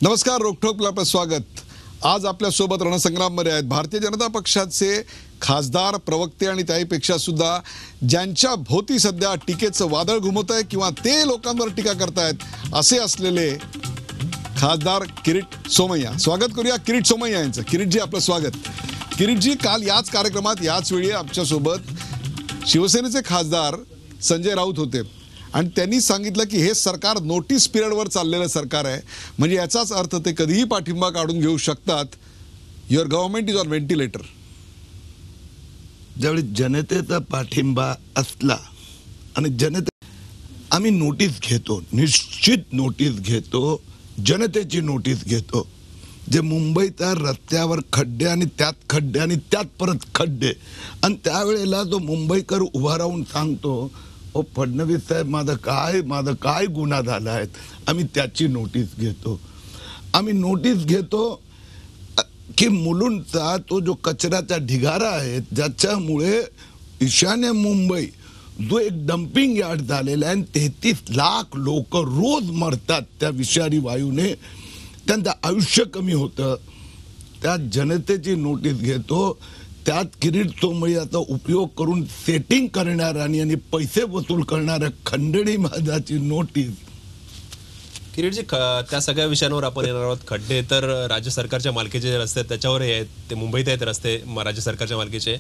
नमस्कार, रोखोकला आपलं स्वागत। आज आपल्या सोबत रणसंग्राममध्ये आहेत भारतीय जनता पक्षाचे खासदार, प्रवक्ते आणि त्याहीपेक्षा सुद्धा ज्यांच्या भोवती सध्या टीकेचं वादळ घुमत आहे किंवा ते लोकांवर टीका करतायत असे असलेले खासदार किरीट सोमय्या। स्वागत करूया किरीट सोमय्या यांचं। किरीटजी, आपलं स्वागत। किरीटजी, काल याच कार्यक्रमात याच वेळी आमच्या सोबत शिवसेनेचे खासदार संजय राऊत होते आणि त्यांनी सांगितलं की हे सरकार नोटीस पिरियडवर चाललेलं सरकार आहे, म्हणजे याचाच अर्थ ते कधीही पाठिंबा काढून घेऊ शकतात। Your government is on ventilator. ज्यावेळी जनतेचा पाठिंबा असला आणि आम्ही नोटीस घेतो, निश्चित नोटीस घेतो, जनतेची नोटीस घेतो। जे मुंबईच्या रस्त्यावर खड्डे आणि त्यात खड्डे आणि त्यात परत खड्डे, आणि त्यावेळेला जो मुंबईकर उभा राहून सांगतो, ओ फडणवीस साहेब, माझा काय गुन्हा झाला आहे, आम्ही त्याची नोटीस घेतो। आम्ही नोटीस घेतो की मुलुंडचा तो जो कचऱ्याचा ढिगारा आहे, ज्याच्यामुळे ईशान्य मुंबई जो एक डम्पिंग यार्ड झालेला आहे, 33 लाख लोक रोज मरतात त्या विषारी वायूने, त्यांचं आयुष्य कमी होतं, त्या जनतेची नोटीस घेतो। त्यात किरीट सोमय्याचा उपयोग करून सेटिंग करणाऱ्या आणि पैसे वसूल करणाऱ्या खंडणी माझाची नोटीस। किरीटजी, त्या सगळ्या विषयांवर आपण येणार आहोत। खड्डे तर राज्य सरकारच्या मालकीचे रस्ते आहेत, त्याच्यावर आहेत, ते मुंबईत आहेत रस्ते राज्य सरकारच्या मालकीचे।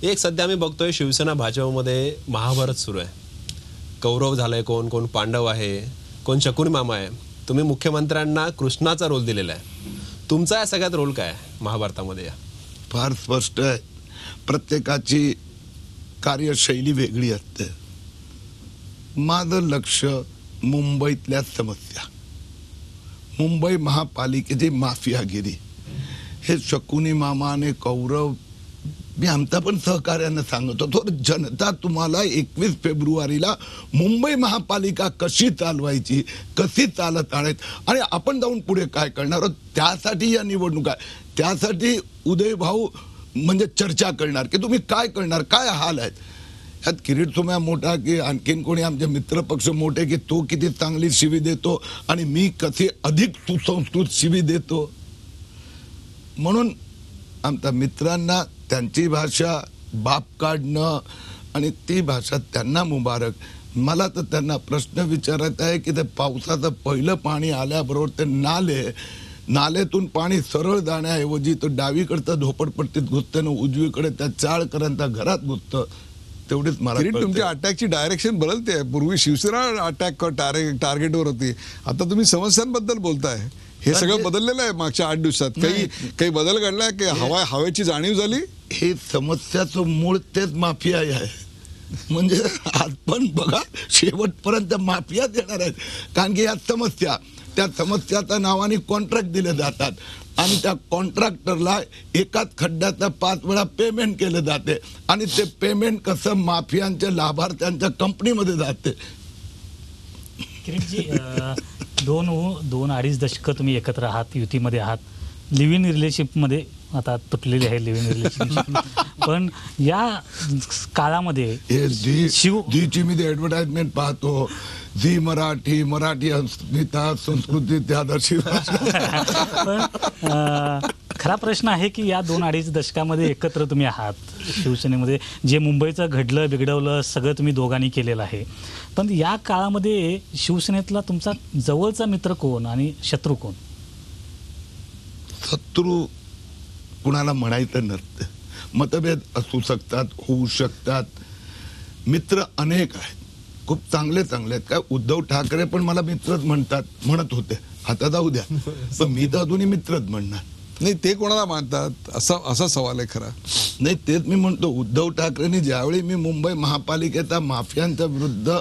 एक सध्या आम्ही बघतोय शिवसेना भाजपमध्ये महाभारत सुरू आहे। कौरव झालंय, कोण कोण पांडव आहे, कोण शकुनी मामा आहे। तुम्ही मुख्यमंत्र्यांना कृष्णाचा रोल दिलेला आहे, तुमचा या सगळ्यात रोल काय आहे महाभारतामध्ये? फार स्पष्ट आहे, प्रत्येकाची कार्यशैली वेगळी असते। माझं लक्ष मुंबईतल्या समस्या, मुंबई महापालिकेची माफियागिरी, हे शकुनी मामा आणि कौरव, मी आमचा पण सहकार्यानं सांगत होतो, जनता तुम्हाला 21 फेब्रुवारीला मुंबई महापालिका कशी चालवायची, कशी चालत आहेत आणि आपण जाऊन पुढे काय करणार आहोत, त्यासाठी या निवडणुका, त्यासाठी उदय भाऊ म्हणजे चर्चा करणार की तुम्ही काय करणार, काय हाल आहेत। यात किरीट सोमय्या मोठा की आणखीन कोणी आमचे मित्र पक्ष मोठे की तो किती चांगली शिवी देतो आणि मी कशी अधिक सुसंस्कृत शिवी देतो। म्हणून आमच्या मित्रांना त्यांची भाषा बाप काढणं आणि ती भाषा त्यांना मुबारक। मला तर त्यांना प्रश्न विचारायचा आहे की ते पावसाचं पहिलं पाणी आल्याबरोबर ते नालेतून पाणी सरळ जाण्याऐवजी तो डावीकडचं झोपडपट्टीत घुसतं आणि उजवीकडे त्या चाळकरांच्या घरात घुसतं, तेवढीच मला तुमच्या अटॅकची डायरेक्शन बदलते। पूर्वी शिवसेना अटॅक टार्गेटवर होती, आता तुम्ही समस्यांबद्दल बोलताय। हे सगळं बदललेलं आहे मागच्या 8 दिवसात। काही बदल घडलाय की हवेची जाणीव झाली? हे समस्याचं मूळ तेच माफिया आहे, म्हणजे आज पण बघा शेवटपर्यंत माफियाच येणार आहेत। कारण की या समस्या, त्या समस्याच्या नावाने कॉन्ट्रॅक्ट दिले जातात आणि त्या कॉन्ट्रॅक्टरला एकाच खड्ड्याचा 5 वेळा पेमेंट केले जाते आणि ते पेमेंट कसं माफियांच्या लाभार्थ्यांच्या कंपनीमध्ये जाते। किरीटजी, 2-2.5 दशकं तुम्ही एकत्र आहात, युतीमध्ये आहात, लिव्ह इन रिलेशनशिपमध्ये आता तुटलेली आहे लिव्ह इन रिलेशनशिप, पण या काळामध्ये जीची मी ॲडव्हर्टाइजमेंट पाहतो, झी मराठी अस्मिता संस्कृती त्यादर्शी। पण खरा प्रश्न आहे की या 2-2.5 दशकामध्ये एकत्र तुम्ही आहात शिवसेनेमध्ये, जे मुंबईचं घडलं बिघडवलं सगळं तुम्ही दोघांनी केलेलं आहे, पण या काळामध्ये शिवसेनेतला तुमचा जवळचा मित्र कोण आणि शत्रू कोण? शत्रू कुणाला म्हणायचं नसतं, मतभेद असू शकतात, होऊ शकतात, मित्र अनेक आहेत, खूप चांगले आहेत। काय उद्धव ठाकरे पण मला मित्रच म्हणत होते, आता जाऊ द्या, पण मी तर अजूनही मित्रच म्हणणार नाही। ते कोणाला मानतात असा सवाल आहे खरा। नाही, तेच मी म्हणतो, उद्धव ठाकरेंनी ज्यावेळी मी मुंबई महापालिकेचा माफियांच्या विरुद्ध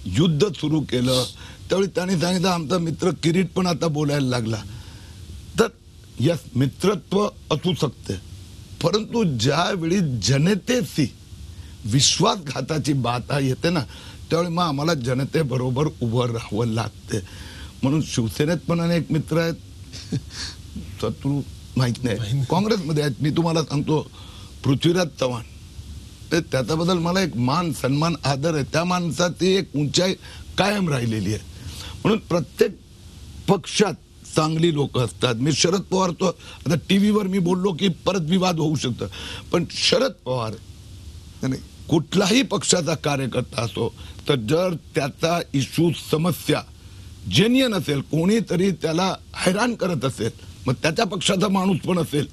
युद्ध सुरू केलं, त्यावेळी त्यांनी सांगितलं आमचा मित्र किरीट पण आता बोलायला लागला। तर यस, मित्रत्व असू शकते, परंतु ज्यावेळी जनतेशी विश्वासघाताची बात येते ना, त्यावेळी मग आम्हाला जनतेबरोबर उभं राहावं लागते। म्हणून शिवसेनेत पण अनेक मित्र आहेत, शत्रू माहित नाही। काँग्रेसमध्ये आहेत, मी तुम्हाला सांगतो, पृथ्वीराज चव्हाण, त्याच्याबद्दल मला एक मान सन्मान आदर आहे, त्या माणसाची एक उंचाई कायम राहिलेली आहे। म्हणून प्रत्येक पक्षात चांगली लोक असतात. मी शरद पवार तो आता टीव्हीवर मी बोललो की परत विवाद होऊ शकतं, पण शरद पवार नाही, कुठलाही पक्षाचा कार्यकर्ता असो, तर जर त्याचा इश्यू समस्या जेन्युइन असेल, कोणीतरी त्याला हैराण करत असेल, मग त्याच्या पक्षाचा माणूस पण असेल,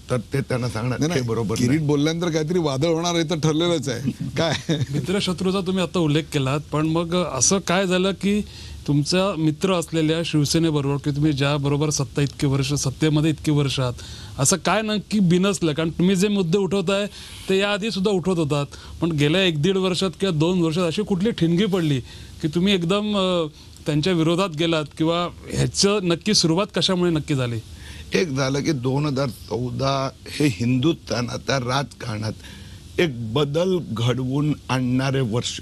तर ते त्यांना सांगणार नाही, हे नाही, बरोबर किरीट नाही. बोलल्यानंतर काहीतरी वादळ होणार आहे तर ठरलेलंच आहे काय. मित्रशत्रूचा तुम्ही आता उल्लेख केलात, पण मग असं काय झालं की तुमचा मित्र असलेल्या शिवसेनेबरोबर की तुम्ही ज्या बरोबर सत्तेमध्ये इतकी वर्ष आहात, असं काय नक्की बिनसलं? कारण तुम्ही जे मुद्दे उठवताय ते याआधी सुद्धा उठवत होतात, पण गेल्या 1-1.5 वर्षात किंवा 2 वर्षात अशी कुठली ठिणगी पडली की तुम्ही एकदम त्यांच्या विरोधात गेलात, किंवा ह्याचं नक्की सुरुवात कशामुळे नक्की झाली? एक झालं की 2014 हे हिंदुस्थानाच्या राजकारणात एक बदल घडवून आणणारे वर्ष.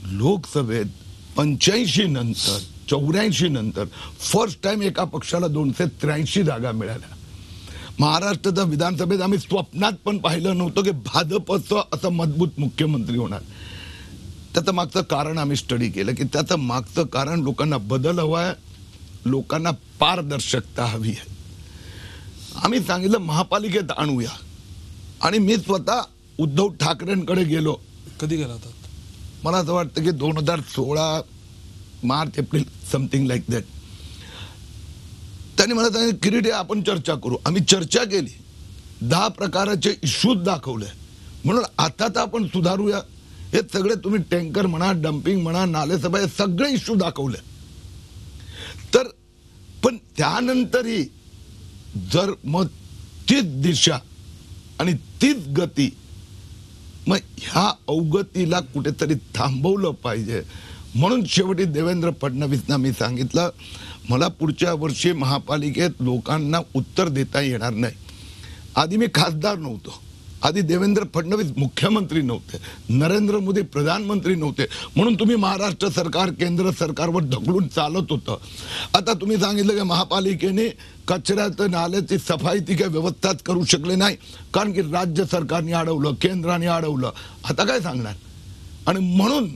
लोकसभेत 85 नंतर 84 नंतर फर्स्ट टाइम एका पक्षाला 283 जागा मिळाल्या. महाराष्ट्राच्या विधानसभेत आम्ही स्वप्नात पण पाहिलं नव्हतं की भाजपचं असं मजबूत मुख्यमंत्री होणार. त्याचं मागचं कारण आम्ही स्टडी केलं की त्याचं मागचं कारण लोकांना बदल हवा आहे, लोकांना पारदर्शकता हवी आहे. आम्ही सांगितलं महापालिकेत आणूया, आणि मी स्वतः उद्धव ठाकरेंकडे गेलो. कधी गेला होता? मला असं वाटतं की 2016 March April something like that. त्यांनी मला सांगितलं किरीट आपण चर्चा करू. आम्ही चर्चा केली, 10 प्रकारचे इश्यूज दाखवले, म्हणून आता तर आपण सुधारूया. हे सगळे तुम्ही टँकर म्हणा, डम्पिंग म्हणा, नालेसफाई, हे सगळे इश्यू दाखवले. तर पण त्यानंतरही जर मग तीच दिशा आणि तीच गती, मग ह्या अवगतीला कुठेतरी थांबवलं पाहिजे. म्हणून शेवटी देवेंद्र फडणवीसना मी सांगितलं, मला पुढच्या वर्षी महापालिकेत लोकांना उत्तर देता येणार नाही. आधी मी खासदार नव्हतो, आधी देवेंद्र फडणवीस मुख्यमंत्री नव्हते, नरेंद्र मोदी प्रधानमंत्री नव्हते, म्हणून तुम्ही महाराष्ट्र सरकार केंद्र सरकारवर ढकलून चालत होतं. आता तुम्ही सांगितलं की महापालिकेने कचऱ्याचं नाल्याची सफाई ती काही व्यवस्थाच करू शकले नाही, कारण की राज्य सरकारने अडवलं, केंद्राने अडवलं. आता काय सांगणार? आणि म्हणून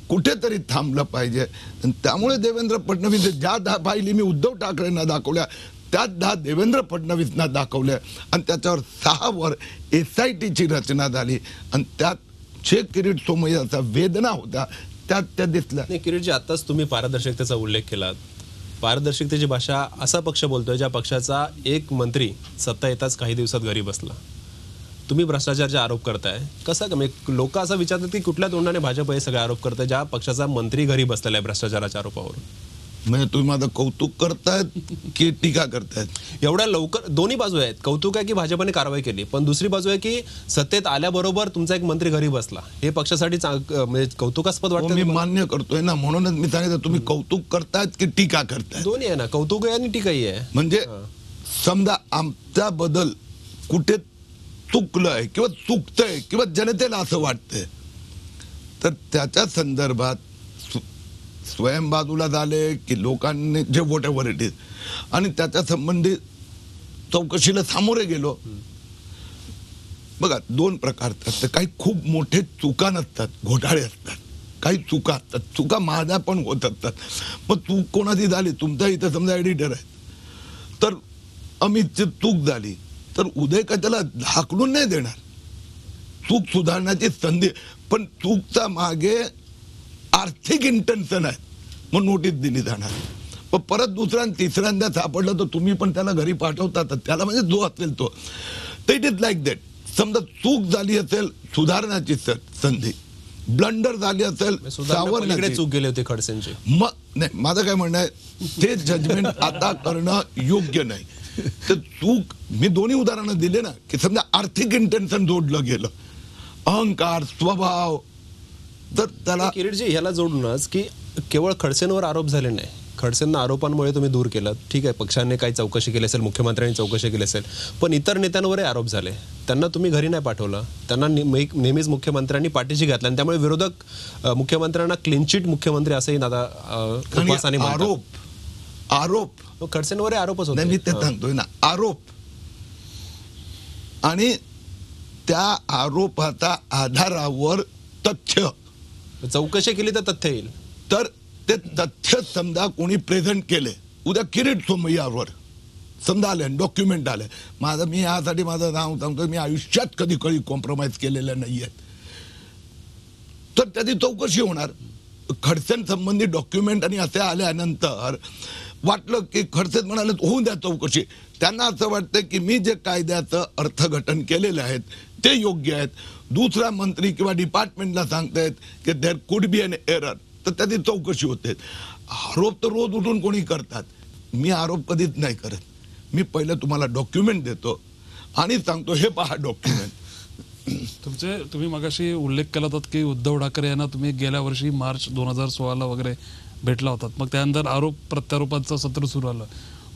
कुठेतरी थांबलं पाहिजे. आणि त्यामुळे देवेंद्र फडणवीस ज्या 10 फायली मी उद्धव ठाकरेंना दाखवल्या, त्यात 10 देवेंद्र फडणवीसना दाखवल्या, आणि त्याच्यावर 6 वर SITची रचना झाली, आणि त्यात जे किरीट सोमय्याचा वेदना होता त्यात त्या दिसल्या. नाही किरीटजी, आताच तुम्ही पारदर्शकतेचा उल्लेख केलात. पारदर्शकतेची भाषा असा पक्ष बोलतोय ज्या पक्षाचा एक मंत्री सत्ता येताच काही दिवसात घरी बसला. तुम्ही भ्रष्टाचारचे आरोप करताय, कसं का म्हणजे लोक असं विचारतात की कुठल्या तोंडाने भाजप हे सगळे आरोप करताय ज्या पक्षाचा मंत्री घरी बसलेला आहे भ्रष्टाचाराच्या आरोपावर? म्हणजे तुम्ही माझं कौतुक करतायत की टीका करतायत? एवढ्या लवकर दोन्ही बाजू आहेत. कौतुक आहे की भाजपने कारवाई केली, पण दुसरी बाजू आहे की सत्तेत आल्याबरोबर तुमचा एक मंत्री घरी बसला. हे पक्षासाठी म्हणजे कौतुकास्पद मी वाटतं? मान्य करतोय ना, म्हणूनच मी सांगितलं तुम्ही कौतुक करतायत की टीका करतायत. दोन्ही आहे ना, कौतुक आहे आणि टीकाही आहे. म्हणजे समजा आमचा बदल कुठे चुकलंय किंवा चुकतंय किंवा जनतेला असं वाटतंय, तर त्याच्या संदर्भात स्वयं बाजूला झाले की लोकांनी जे वॉट एव्हर इट इज, आणि त्याच्या संबंधी चौकशीला सामोरे गेलो. बघा 2 प्रकारचे असतात, काही खूप मोठे चुका नसतात, घोटाळे असतात. काही चुका असतात, चुका माझ्या पण होत असतात. मग चूक कोणाची झाली, तुमचा इथं समजा एडिटर आहे, तर अमितची चूक झाली, तर उदय का त्याला ढाकलून नाही देणार. चूक सुधारण्याची संधी, पण चूकचा मागे आर्थिक इंटेन्शन आहे, मग नोटीस दिली जाणार. पण परत दुसऱ्या तिसऱ्यांदा सापडलं तर तुम्ही पण त्याला घरी पाठवतात, त्याला म्हणजे जो असेल तो. तर इट इज लाईक दॅट. समजा चूक झाली असेल, सुधारण्याची संधी, ब्लंडर झाली असेल, सावरण्याची. चूक गेले होते खडसेंचे. मग नाही, माझं काय म्हणणं आहे, ते जजमेंट आता करणं योग्य नाही. तर चूक मी दोन्ही उदाहरणं दिले ना, की समजा आर्थिक इंटेन्शन जोडलं गेलं, अहंकार, स्वभाव, तर त्याला. किरीटजी, ह्याला जोडूनच की केवळ खडसेंवर आरोप झाले नाही, खडसेंना आरोपांमुळे तुम्ही दूर केलं, ठीक आहे, पक्षाने काही चौकशी केली असेल, मुख्यमंत्र्यांनी चौकशी केली असेल, पण इतर नेत्यांवरही आरोप झाले. त्यांना तुम्ही घरी नाही पाठवलं, त्यांना नेहमीच मुख्यमंत्र्यांनी पाठीशी घातलं, आणि त्यामुळे विरोधक मुख्यमंत्र्यांना क्लीन चिट मुख्यमंत्री असंही दादा उपवासाने म्हणतात. आरोप खडसेंवरही आरोपच होते. मी ते सांगतोय ना, आरोप, आणि त्या आरोपाच्या आधारावर तथ्य चौकशी केली तर तथ्य येईल. तर ते तथ्य समजा कोणी प्रेझेंट केले, उद्या किरीट सोमय्यावर समजा आलं डॉक्युमेंट आलं माझं, मी यासाठी माझं नाव सांगतो, मी आयुष्यात कधी कधी कॉम्प्रोमाइज केलेलं नाही आहेत, तर त्याची चौकशी होणार. खडसें संबंधी डॉक्युमेंट आणि असे आल्यानंतर वाटलं की खडसे म्हणाले होऊन द्या चौकशी. त्यांना असं वाटतं की मी जे कायद्याचं अर्थघटन केलेलं आहे ते योग्य आहेत. दुसरा मंत्री किंवा डिपार्टमेंटला सांगतायत की there could be an error, तर त्याची चौकशी होते. आरोप तर रोज उठून कोणी करतात, मी आरोप कधीच नाही करत. मी पहिलं तुम्हाला डॉक्युमेंट देतो आणि सांगतो हे पहा डॉक्युमेंट. तुम्ही मगाशी उल्लेख केला होता की उद्धव ठाकरे यांना तुम्ही गेल्या वर्षी मार्च 2016 वगैरे भेटला होतात, मग त्यानंतर आरोप प्रत्यारोपांचं सत्र सुरू आलं.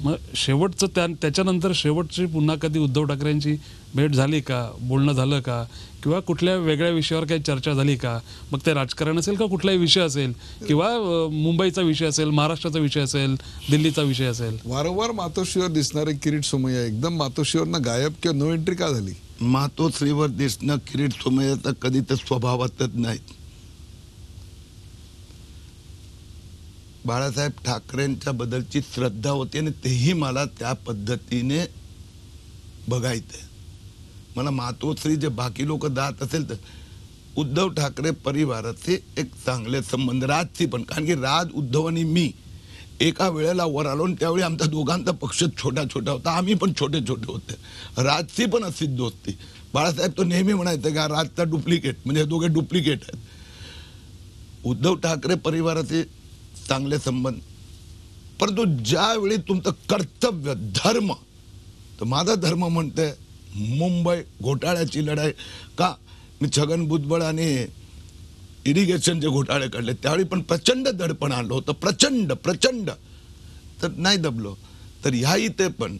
मग शेवटचं त्याच्यानंतर शेवटची पुन्हा कधी उद्धव ठाकरेंची भेट झाली का, बोलणं झालं का, किंवा कुठल्या वेगळ्या विषयावर काही चर्चा झाली का? मग ते राजकारण असेल का कुठलाही विषय असेल, किंवा मुंबईचा विषय असेल, महाराष्ट्राचा विषय असेल, दिल्लीचा विषय असेल. वारंवार मातोश्रीवर दिसणारे किरीट सोमय्या एकदम मातोश्रीवरनं गायब किंवा नो एंट्री का झाली? मातोश्रीवर दिसणं किरीट सोमय्याचा कधी तर स्वभावातच नाही. बाळासाहेब ठाकरेंच्या बद्दलची श्रद्धा होती आणि तेही मला त्या पद्धतीने बघायचंय. मला मातोश्री जे बाकी लोक जात असेल तर उद्धव ठाकरे परिवाराचे एक चांगले संबंध, राजची पण, कारण की राज, उद्धव आणि मी एका वेळेला वर आलो आणि त्यावेळी आमचा दोघांचा पक्ष छोटा छोटा होता, आम्ही पण छोटे छोटे होते. राजची पण अशीच दोस्ती. बाळासाहेब तो नेहमी म्हणायचे का राजचा डुप्लिकेट, म्हणजे हे दोघे डुप्लिकेट आहेत. उद्धव ठाकरे परिवाराचे चांगले संबंध, परंतु ज्यावेळी तुमचं कर्तव्य धर्म, तर माझा धर्म म्हणते मुंबई घोटाळ्याची लढाई का, मी छगन भुजबळ आणि इरिगेशनचे घोटाळे काढले त्यावेळी पण प्रचंड दडपण आलं होतं, प्रचंड, तर नाही दबलो. तर ह्या इथे पण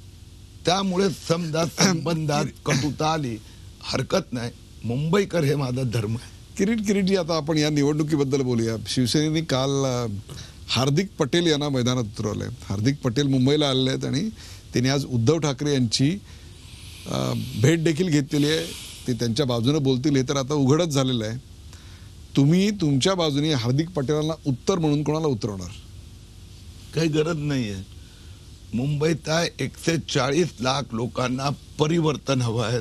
त्यामुळे समजा संबंधात कटुता आली, हरकत नाही. मुंबईकर हे माझा धर्म आहे. किरीटजी, आता आपण या निवडणुकीबद्दल बोलूया. शिवसेनेने काल हार्दिक पटेल यांना मैदानात उतरवलंय. हार्दिक पटेल मुंबईला आलेले आहेत आणि त्यांनी आज उद्धव ठाकरे यांची भेट देखील घेतलेली आहे. ते त्यांच्या बाजूने बोलतील हे तर आता उघडच झालेलं आहे. तुम्ही तुमच्या बाजूने हार्दिक पटेलांना उत्तर म्हणून कोणाला उतरवणार? काही गरज नाहीये. मुंबईत 140 लाख लोकांना परिवर्तन हवं आहे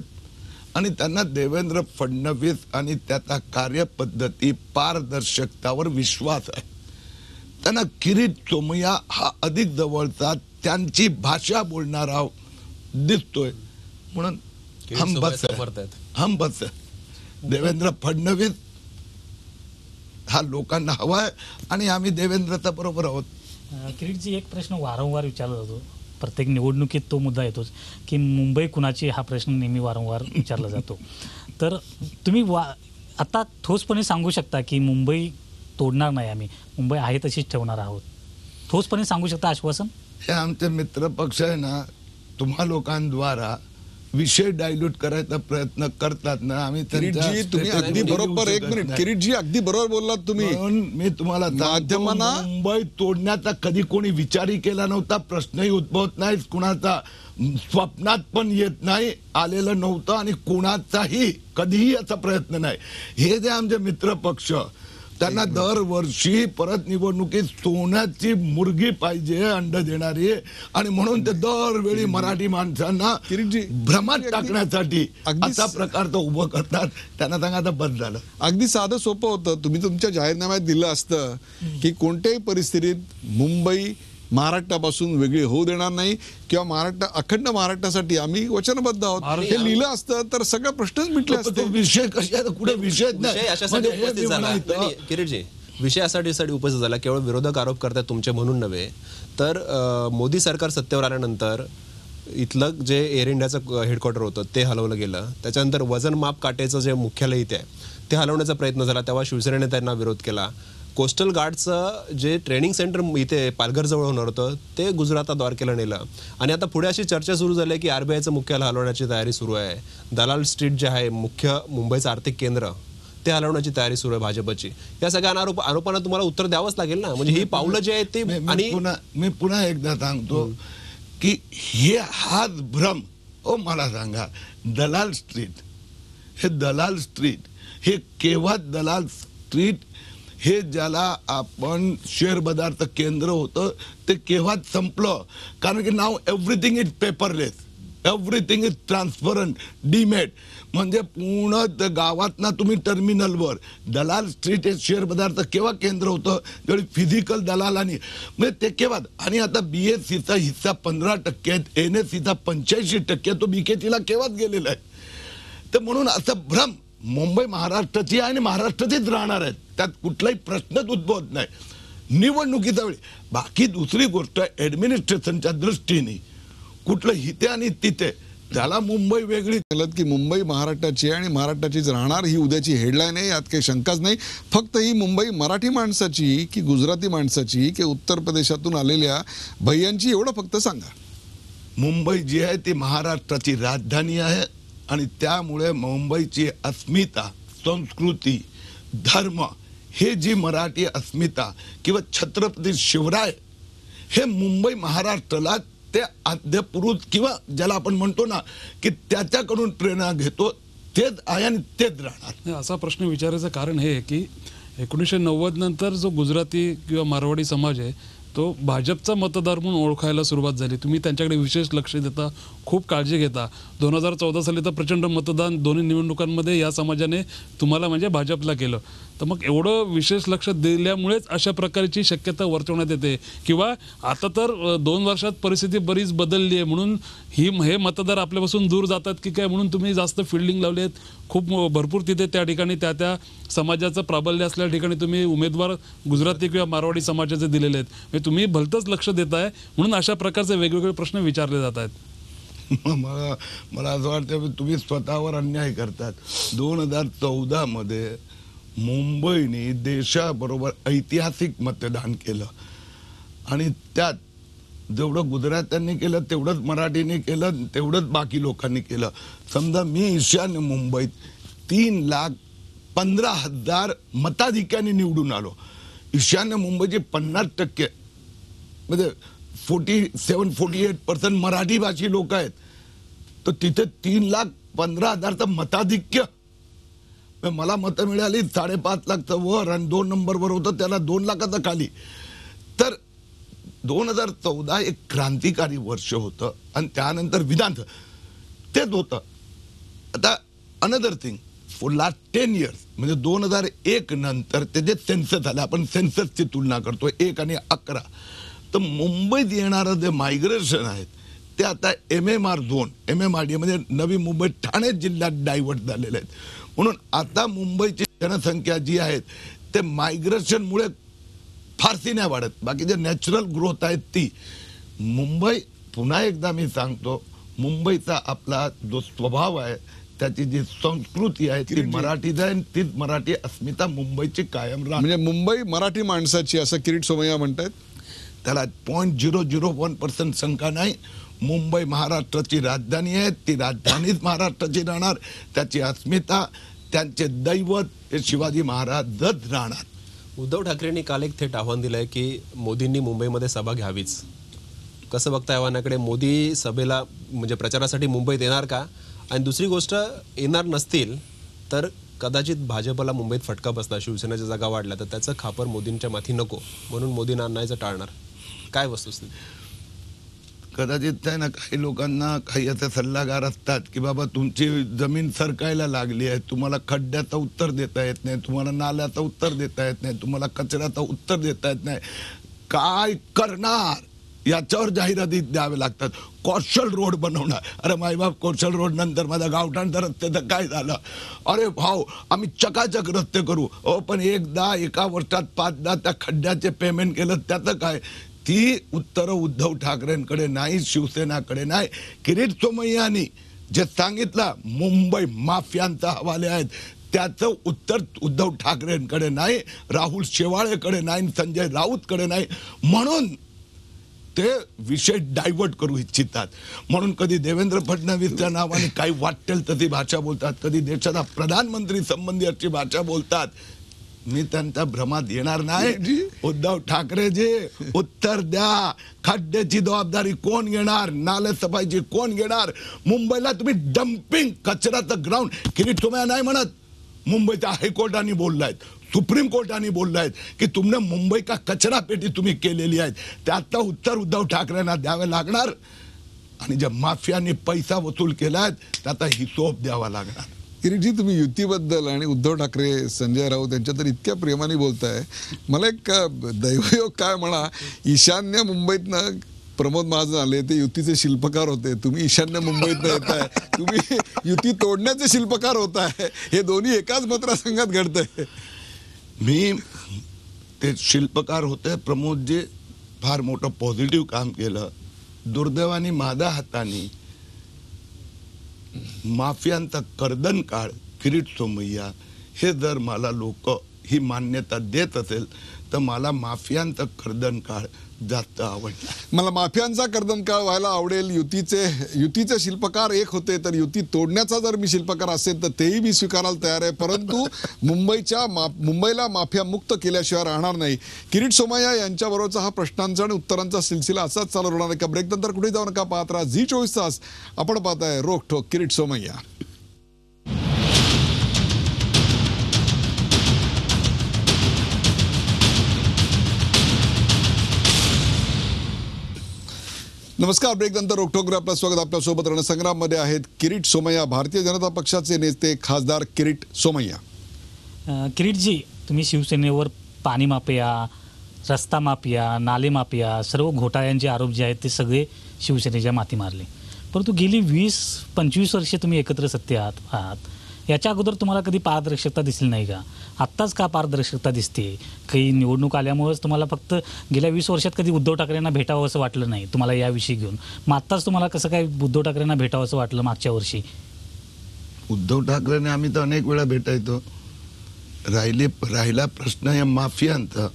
आणि त्यांना देवेंद्र फडणवीस आणि त्याचा कार्यपद्धती, पारदर्शकतावर विश्वास आहे. त्यांना किरीट सोमय्या हा अधिक जवळचा, त्यांची भाषा बोलणारा दिसतोय, म्हणून हम बस है. देवेंद्र फडणवीस हा लोकांना हवा आहे आणि आम्ही देवेंद्रचा बरोबर आहोत. किरीटजी, एक प्रश्न वारंवार विचारला जातो, प्रत्येक निवडणुकीत तो मुद्दा येतोच की मुंबई कुणाची, हा प्रश्न नेहमी वारंवार विचारला जातो. तर तुम्ही आता ठोसपणे सांगू शकता की मुंबई तोडणार नाही, आम्ही मुंबई आहे तशीच ठेवणार आहोत, ठोसपणे सांगू शकता आश्वासन? हे आमचे मित्र पक्ष आहे ना, तुम्हा लोकांद्वारा विषय डायल्यूट करायचा प्रयत्न करतात ना. आम्ही किरीटजी, तुम्ही अगदी बरोबर, एक मिनिट किरीटजी, अगदी बरोबर बोललात तुम्ही. म्हणून मी तुम्हाला माध्यमांना मुंबई तोडण्याचा कधी कोणी विचारही केला नव्हता, प्रश्नही उद्भवत नाही, कुणाचा स्वप्नात पण येत नाही, आलेलं नव्हतं आणि कुणाचाही कधीही असा प्रयत्न नाही. हे जे आमचे मित्र पक्ष, त्यांना दरवर्षी परत निवडणुकीत सोन्याची मुर्गी पाहिजे, अंड देणारी, आणि म्हणून ते दरवेळी मराठी माणसांना भ्रमात टाकण्यासाठी असा प्रकारचं उभं करतात. त्यांना सांगा आता बंद झालं. अगदी साधं सोपं होतं. तुम्ही तुमच्या जाहीरनाम्यात दिलं असतं की कोणत्याही परिस्थितीत मुंबई महाराष्ट्रापासून वेगळी होऊ देणार नाही किंवा अखंड महाराष्ट्रासाठी आम्ही वचनबद्ध आहोत, हे लिहिलं असतं तर सगळं प्रश्नच मिटले असते. विषय कशाचा कुठे विषय किरीटजी, विषय यासाठी उपस्थित झाला, केवळ विरोधक आरोप करतात तुमचे म्हणून नव्हे, तर मोदी सरकार सत्तेवर आल्यानंतर इथलं जे एअर इंडियाचं हेडक्वार्टर होतं ते हलवलं गेलं. त्याच्यानंतर वजन माप काटेचं जे मुख्यालय इथे आहे ते हलवण्याचा प्रयत्न झाला, तेव्हा शिवसेनेने त्यांना विरोध केला. कोस्टल गार्डचं जे ट्रेनिंग सेंटर इथे पालघरजवळ होणार होतं ते गुजरातात द्वारकेला नेलं. आणि आता पुढे अशी चर्चा सुरू झाली की आरबीआयचं मुख्यालय हलवण्याची तयारी सुरू आहे. दलाल स्ट्रीट जे आहे मुख्य मुंबईचं आर्थिक केंद्र ते हलवण्याची तयारी सुरू आहे भाजपची. या सगळ्या आरोपांना तुम्हाला उत्तर द्यावंच लागेल ना. म्हणजे ही पावलं जे आहेत ते, आणि मी पुन्हा एकदा सांगतो की हे हाच भ्रम, मला सांगा, दलाल स्ट्रीट हे केव्हा दलाल स्ट्रीट हे ज्याला आपण शेअर बाजारचं केंद्र होतं ते केव्हाच संपलं. कारण की नाव everything is paperless, everything is transparent, demat. म्हणजे पूर्ण गावातना तुम्ही टर्मिनलवर दलाल स्ट्रीट हे शेअर बाजारचं केव्हा केंद्र होतं, ज्यावेळी फिजिकल दलालांनी, म्हणजे ते केव्हा. आणि आता BSEचा हिस्सा 15% आहे, NSEचा 85%, तो BKTला केव्हाच गेलेला आहे. तर म्हणून असं भ्रम मुंबई महाराष्ट्राची आहे आणि महाराष्ट्राचीच राहणार आहेत, त्यात कुठलाही प्रश्नच उद्भवत नाही निवडणुकीच्या वेळी. बाकी दुसरी गोष्ट ऍडमिनिस्ट्रेशनच्या दृष्टीने कुठलं हिते आणि तिथे त्याला मुंबई वेगळी केलं की मुंबई महाराष्ट्राची आहे आणि महाराष्ट्राचीच राहणार, ही उद्याची हेडलाईन आहे, यात काही शंकाच नाही. फक्त ही मुंबई मराठी माणसाची की गुजराती माणसाची की उत्तर प्रदेशातून आलेल्या भैयांची, एवढं फक्त सांगा. मुंबई जी आहे ती महाराष्ट्राची राजधानी आहे आणि त्यामुळे मुंबईची अस्मिता, संस्कृती, धर्म, हे जी मराठी अस्मिता किंवा छत्रपती शिवराय हे मुंबई महाराष्ट्राला ते आद्यपुरुष किंवा ज्याला आपण म्हणतो ना की त्याच्याकडून प्रेरणा घेतो, तेच आहे आणि तेच राहणार. नाही, असा प्रश्न विचारायचं कारण हे आहे की 1990 नंतर जो गुजराती किंवा मारवाडी समाज आहे तो भाजपचा मतदार म्हणून ओळखायला सुरुवात झाली. तुम्ही त्यांच्याकडे विशेष लक्ष देता, खूप काळजी घेता. 2014 साली तर प्रचंड मतदान दोन्ही निवडणुकांमध्ये या समाजाने तुम्हाला म्हणजे भाजपला केलं. तर मग एवढं विशेष लक्ष दिल्यामुळेच अशा प्रकारची शक्यता वर्तवण्यात येते किंवा आता तर 2 वर्षात परिस्थिती बरीच बदलली आहे म्हणून हे मतदार आपल्यापासून दूर जातात की काय, म्हणून तुम्ही जास्त फिल्डिंग लावली आहेत. खूप भरपूर तिथे त्या ठिकाणी त्या समाजाचं प्राबल्य असलेल्या ठिकाणी तुम्ही उमेदवार गुजराती किंवा मारवाडी समाजाचे दिलेले आहेत. म्हणजे तुम्ही भलतंच लक्ष देताय म्हणून अशा प्रकारचे वेगवेगळे प्रश्न विचारले जात आहेत. मला असं वाटतं तुम्ही स्वतःवर अन्याय करतात. 2014 मध्ये मुंबईने देशाबरोबर ऐतिहासिक मतदान केलं आणि त्यात जेवढं गुजरात्यांनी केलं तेवढंच मराठीने केलं, तेवढंच बाकी लोकांनी केलं. समजा मी ईशान्य मुंबईत 3,15,000 मताधिक्याने निवडून आलो. ईशान्य मुंबईचे 50% म्हणजे 47-48% मराठी भाषी लोक आहेत. तर तिथे 3,15,000चं मताधिक्य. मला मतं मिळाली 5.5 लाखचं वर आणि 2 नंबरवर होतं त्याला 2 लाखाचं खाली. तर 2014 एक क्रांतिकारी वर्ष होतं आणि त्यानंतर विधान तेच होतं. आता another thing for last 10 years म्हणजे 2001 नंतर ते जे सेन्सस झालं, आपण सेन्ससची तुलना करतो 1 आणि 11, तर मुंबईत येणारं जे मायग्रेशन आहेत ते आता MMR झोन, MMRD म्हणजे नवी मुंबई ठाणे जिल्ह्यात डायव्हर्ट झालेले आहेत. म्हणून आता मुंबईची जनसंख्या जी आहे ते मायग्रेशनमुळे फारशी नाही वाढत. बाकी जे नॅचरल ग्रोथ आहे ती मुंबई, पुन्हा एकदा मी सांगतो, मुंबईचा आपला जो स्वभाव आहे, त्याची जी संस्कृती आहे ती मराठीच आहे आणि तीच मराठी अस्मिता मुंबईची कायम राहणार. म्हणजे मुंबई मराठी माणसाची असं किरीट सोमय्या म्हणतायत. त्याला 0.001% शंका नाही. मुंबई महाराष्ट्राची राजधानी आहे, ती राजधानीच महाराष्ट्राची राहणार. त्याची अस्मिता, त्यांचे दैवत हे शिवाजी महाराजच राहणार. उद्धव ठाकरेंनी काल एक थेट आव्हान दिलंय की मोदींनी मुंबईमध्ये सभा घ्यावीच. कसं बघताय आव्हानाकडे? मोदी सभेला म्हणजे प्रचारासाठी मुंबईत येणार का? आणि दुसरी गोष्ट, येणार नसतील तर कदाचित भाजपला मुंबईत फटका बसला, शिवसेनेच्या जागा वाढल्या तर त्याचं खापर मोदींच्या माथी नको म्हणून मोदींना आणायचं टाळणार. काय वस्तुस्थिती? कदाचित आहे ना, काही लोकांना काही असे सल्लागार असतात की बाबा तुमची जमीन सरकायला लागली आहे, तुम्हाला खड्ड्याचं उत्तर देता येत नाही, तुम्हाला नाल्याचं उत्तर देता येत नाही, तुम्हाला कचऱ्याचं उत्तर देता येत नाही, काय करणार याच्यावर जाहिराती द्यावे लागतात. कौशल रोड बनवणार. अरे मायबाप, कौशल रोड नंतर माझा गावठाणचा रस्त्याचं काय झालं? अरे भाऊ, आम्ही चकाचक रस्ते करू. पण एकदा एका वर्षात 5दा त्या खड्ड्याचे पेमेंट केलं, त्याचं काय? ती उत्तरं उद्धव ठाकरेंकडे नाही, शिवसेनाकडे नाही. किरीट सोमय्यांनी जे सांगितलं मुंबई माफियांचा हवाले आहेत, त्याचं उत्तर उद्धव ठाकरेंकडे नाही, राहुल शेवाळेकडे नाही, संजय राऊतकडे नाही. म्हणून ते विषय डायव्हर्ट करू इच्छितात. म्हणून कधी देवेंद्र फडणवीसच्या नावाने काही वाटेल तशी भाषा बोलतात, कधी देशाचा प्रधानमंत्री संबंधी अशी भाषा बोलतात. मी त्यांच्या भ्रमात येणार नाही. उद्धव ठाकरेजी उत्तर द्या. खड्ड्याची जबाबदारी कोण घेणार? नाले सफाईची कोण घेणार? मुंबईला तुम्ही डम्पिंग कचऱ्याचं ग्राउंड, किरीट सोमय्या नाही म्हणत, मुंबईच्या हायकोर्टाने बोललाय. सुप्रीम कोर्टाने बोललं आहे की तुमने मुंबई का कचरा पेटी तुम्ही केलेली आहे, त्याचं उत्तर उद्धव ठाकरेंना द्यावे लागणार आणि ज्या माफियाने पैसा वसूल केलाय त्याचा हिशोब द्यावा लागणार. किरीटजी, तुम्ही युतीबद्दल आणि उद्धव ठाकरे संजय राऊत यांच्या तर इतक्या प्रेमाने बोलताय, मला एक दैवयोग काय म्हणा, ईशान्य मुंबईतनं प्रमोद महाजन आले, ते युतीचे शिल्पकार होते, तुम्ही ईशान्य मुंबईतनं येताय, तुम्ही युती तोडण्याचे शिल्पकार होताय, हे दोन्ही एकाच मतदारसंघात घडतंय. मी ते शिल्पकार होते, प्रमोदजी फार मोठं पॉझिटिव्ह काम केलं. दुर्दैवाने माझ्या हाताने माफियांचा कर्दन काळ, किरीट सोमय्या, हे जर मला लोक ही मान्यता देत असेल तर मला माफियांचा कर्दन काळ जास्त आवडला. मला माफियांचा कर्दनकाळ व्हायला आवडेल. युतीचे शिल्पकार एक होते, तर युती तोडण्याचा जर मी शिल्पकार असेल तर तेही मी स्वीकारायला तयार आहे, परंतु मुंबईला माफिया मुक्त केल्याशिवाय राहणार नाही. किरीट सोमय्या यांच्याबरोबरचा हा प्रश्नांचा आणि उत्तरांचा सिलसिला असाच चालू राहणार आहे. का ब्रेक नंतर कुठे जाऊ नका, पाहत राहा झी 24 तास. आपण पाहताय रोखठोक किरीट सोमय्या. नमस्कार. ब्रेक नंतर रोखठोकवर आपलं स्वागत. आपल्यासोबत रणसंग्राममध्ये आहेत किरीट सोमय्या, भारतीय जनता पक्षाचे नेते खासदार किरीट सोमय्या. किरीटजी, तुम्ही शिवसेनेवर पाणी माफिया, रस्ता माफिया, नाले माफिया, सर्व घोटाळ्यांचे आरोप जे आहेत ते सगळे शिवसेनेच्या माथी मारले. परंतु गेली 20-25 वर्षे तुम्ही एकत्र सत्तेत आहात. याच्या अगोदर तुम्हाला कधी पारदर्शकता दिसली नाही का? आत्ताच का पारदर्शकता दिसते? काही निवडणूक आल्यामुळेच तुम्हाला फक्त गेल्या 20 वर्षात कधी उद्धव ठाकरेंना भेटावं असं वाटलं नाही तुम्हाला याविषयी घेऊन, मग आत्ताच तुम्हाला कसं काय उद्धव ठाकरेंना भेटावं असं वाटलं मागच्या वर्षी? उद्धव ठाकरेंनी आम्ही तर अनेक वेळा भेटायचो. राहिला प्रश्न या माफियांचा,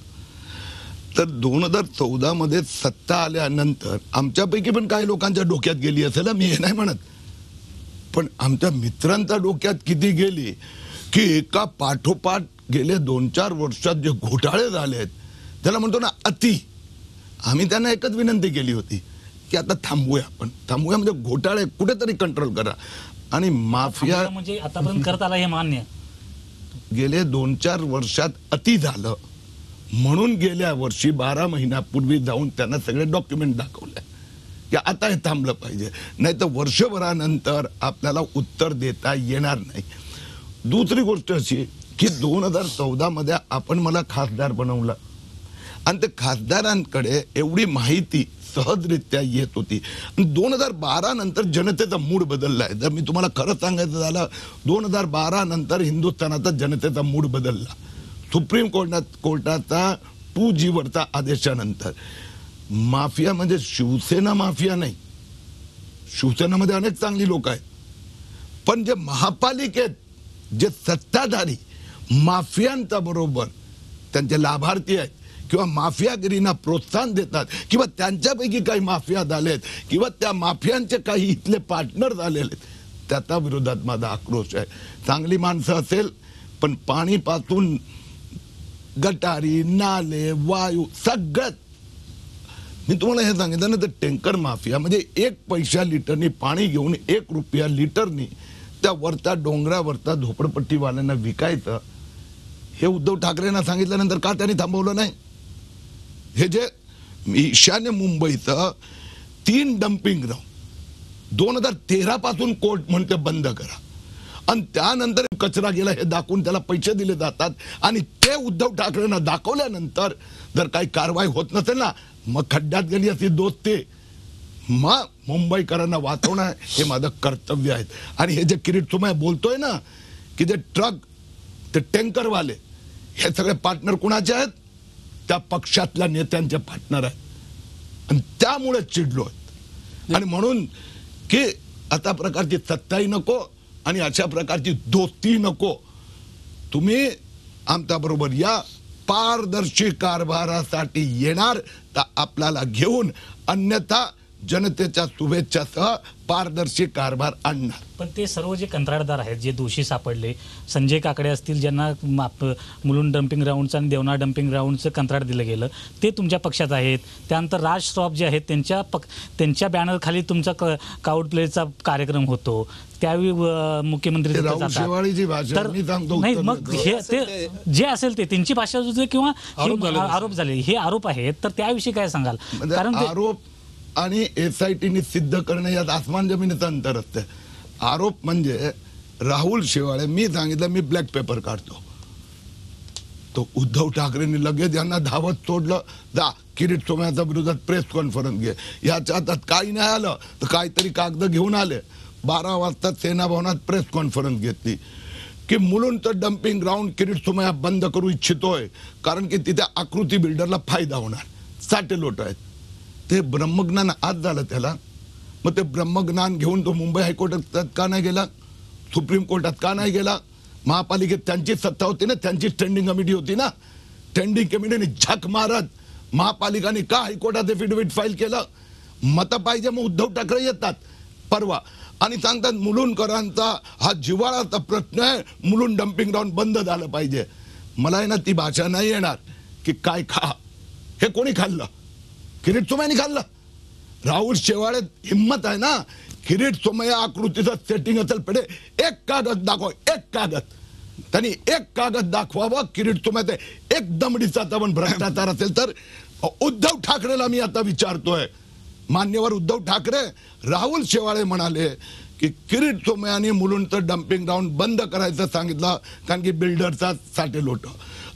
तर 2014 मध्ये सत्ता आल्यानंतर आमच्यापैकी पण काही लोकांच्या डोक्यात गेली असेल, मी हे नाही म्हणत, पण आमच्या मित्रांच्या डोक्यात किती गेली की एका पाठोपाठ गेले 2-4 वर्षात जे घोटाळे झाले आहेत त्याला म्हणतो ना अति. आम्ही त्यांना एकच विनंती केली होती की आता थांबूया म्हणजे घोटाळे कुठेतरी कंट्रोल करा. आणि माफिया म्हणजे आतापर्यंत करत आला हे मान्य, गेले 2-4 वर्षात अति झालं म्हणून गेल्या वर्षी 12 महिन्यापूर्वी जाऊन त्यांना सगळे डॉक्युमेंट दाखवले की आता हे थांबलं पाहिजे, नाही तर वर्षभरानंतर आपल्याला उत्तर देता येणार नाही. दुसरी गोष्ट अशी की 2014 मध्ये आपण मला खासदार बनवलं आणि ते खासदारांकडे एवढी माहिती सहजरित्या येत होती. 2012 नंतर जनतेचा मूड बदललाय. जर मी तुम्हाला खरं सांगायचं झालं, 2012 नंतर हिंदुस्थानाचा जनतेचा मूड बदलला. सुप्रीम कोर्टाचा 2G वरचा आदेशानंतर माफिया म्हणजे शिवसेना माफिया नाही, शिवसेनेमध्ये अनेक चांगली लोक आहेत, पण जे महापालिकेत जे सत्ताधारी माफियांच्या बरोबर त्यांचे लाभार्थी आहेत किंवा माफियागिरींना प्रोत्साहन देतात किंवा त्यांच्यापैकी काही माफिया झालेत किंवा त्या माफियांचे काही इथले पार्टनर झालेले, त्याच्या विरोधात माझा आक्रोश आहे. चांगली माणसं असेल पण पाणीपासून गटारी, नाले, वायू सगळ्यात, मी तुम्हाला हे सांगितलं ना, तर टँकर माफिया म्हणजे 1 पैसा लिटरनी पाणी घेऊन 1 रुपया लिटरनी त्या वरता डोंगरावरता झोपडपट्टीवाल्यांना विकायचं. हे उद्धव ठाकरेंना सांगितल्यानंतर का त्यांनी थांबवलं नाही? हे जे ईशान्य मुंबईचं 3 डम्पिंग ग्राउंड 2013 पासून कोर्ट म्हणते बंद करा आणि त्यानंतर कचरा गेला हे दाखवून त्याला पैसे दिले जातात आणि ते उद्धव ठाकरेंना दाखवल्यानंतर जर काही कारवाई होत नसेल ना, मग खड्ड्यात गेली अशी दोस्ती, मग मुंबईकरांना वाचवणं हे माझं कर्तव्य आहे. आणि हे जे किरीट सोमय्या बोलतोय ना की जे ट्रक, ते टँकरवाले, हे सगळे पार्टनर कुणाचे आहेत? त्या पक्षातल्या नेत्यांचे पार्टनर आहेत आणि त्यामुळे चिडलो आहेत. आणि म्हणून की आता प्रकारची सत्ताही नको आणि अशा प्रकारची दोस्ती नको. तुम्ही आमच्या बरोबर या, पारदर्शी कारभारासाठी येणार तर आपल्याला घेऊन, अन्यथा जनतेच्या शुभेच्छासह पारदर्शी कारभार आणणार. पण ते सर्व जे कंत्राटदार आहेत, जे दोषी सापडले, संजय काकडे असतील ज्यांना मुलुंड डम्पिंग ग्राउंडचं आणि देवना डम्पिंग ग्राउंडचं कंत्राट दिलं गेलं, ते तुमच्या पक्षात आहेत. त्यानंतर राज श्रॉफ जे आहेत त्यांच्या बॅनरखाली तुमचा काउट प्लेचा कार्यक्रम होतो. त्यावेळी मुख्यमंत्री ते तिथे राहुल जातात. शेवाळीची भाषा तर मी सांगतो नाही उत्तर मग देतो. हे ते जे असेल ते त्यांची भाषा असू दे किंवा आरोप झाले आरोप झाले हे आरोप आहेत, तर त्याविषयी काय सांगाल? म्हणजे कारण ते- आरोप आणि SITने सिद्ध करणे यात आसमान जमिनीचं अंतर असतं. आरोप म्हणजे राहुल शेवाळे, मी सांगितलं मी ब्लॅक पेपर काढतो, तो उद्धव ठाकरेंनी लगेच यांना धावत सोडलं, जा किरीट सोमय्याच्या विरोधात प्रेस कॉन्फरन्स घे. याच्या हातात काही नाही आलं तर काहीतरी कागद घेऊन आले. 12 वाजता सेना भवनात प्रेस कॉन्फरन्स घेतली की मुलुंडचं डम्पिंग ग्राउंड किरीट सोमय्या बंद करू इच्छितोय, कारण की तिथे आकृती बिल्डरला फायदा होणार, साठे लोट आहेत. ते ब्रह्मज्ञान आज झालं त्याला. मग ते ब्रह्मज्ञान घेऊन तो मुंबई हायकोर्टात का नाही गेला, सुप्रीम कोर्टात का नाही गेला? महापालिकेत त्यांची सत्ता होती ना, त्यांची स्टँडिंग कमिटी होती ना. स्टँडिंग कमिटीने झक मारत महापालिकाने का हायकोर्टात एफिडेव्हिट फाईल केलं? मतं पाहिजे मग उद्धव ठाकरे येतात परवा आणि सांगतात मुलुंडकरांचा हा जिव्हाळाचा प्रश्न आहे, मुलुंड डम्पिंग ग्राउंड बंद झालं पाहिजे. मला आहे ना ती भाषा नाही येणार की काय खा, हे कोणी खाल्लं? किरीट सोमय्याने खाल्लं. राहुल शेवाळे हिम्मत आहे ना, किरीट सोमय्या आकृतीचं सेटिंग असेल पडे एक कागद दाखव, एक कागद. त्यांनी एक कागद दाखवावं किरीट सोमय्याचे एक दमडीचा पण भ्रष्टाचार असेल तर. उद्धव ठाकरेला मी आता विचारतोय, मान्यवर उद्धव ठाकरे, राहुल शेवाळे म्हणाले की किरीट सोमय्याने मुलुंडचं डम्पिंग ग्राउंड बंद करायचं सांगितलं कारण की बिल्डरचा साठे लोट.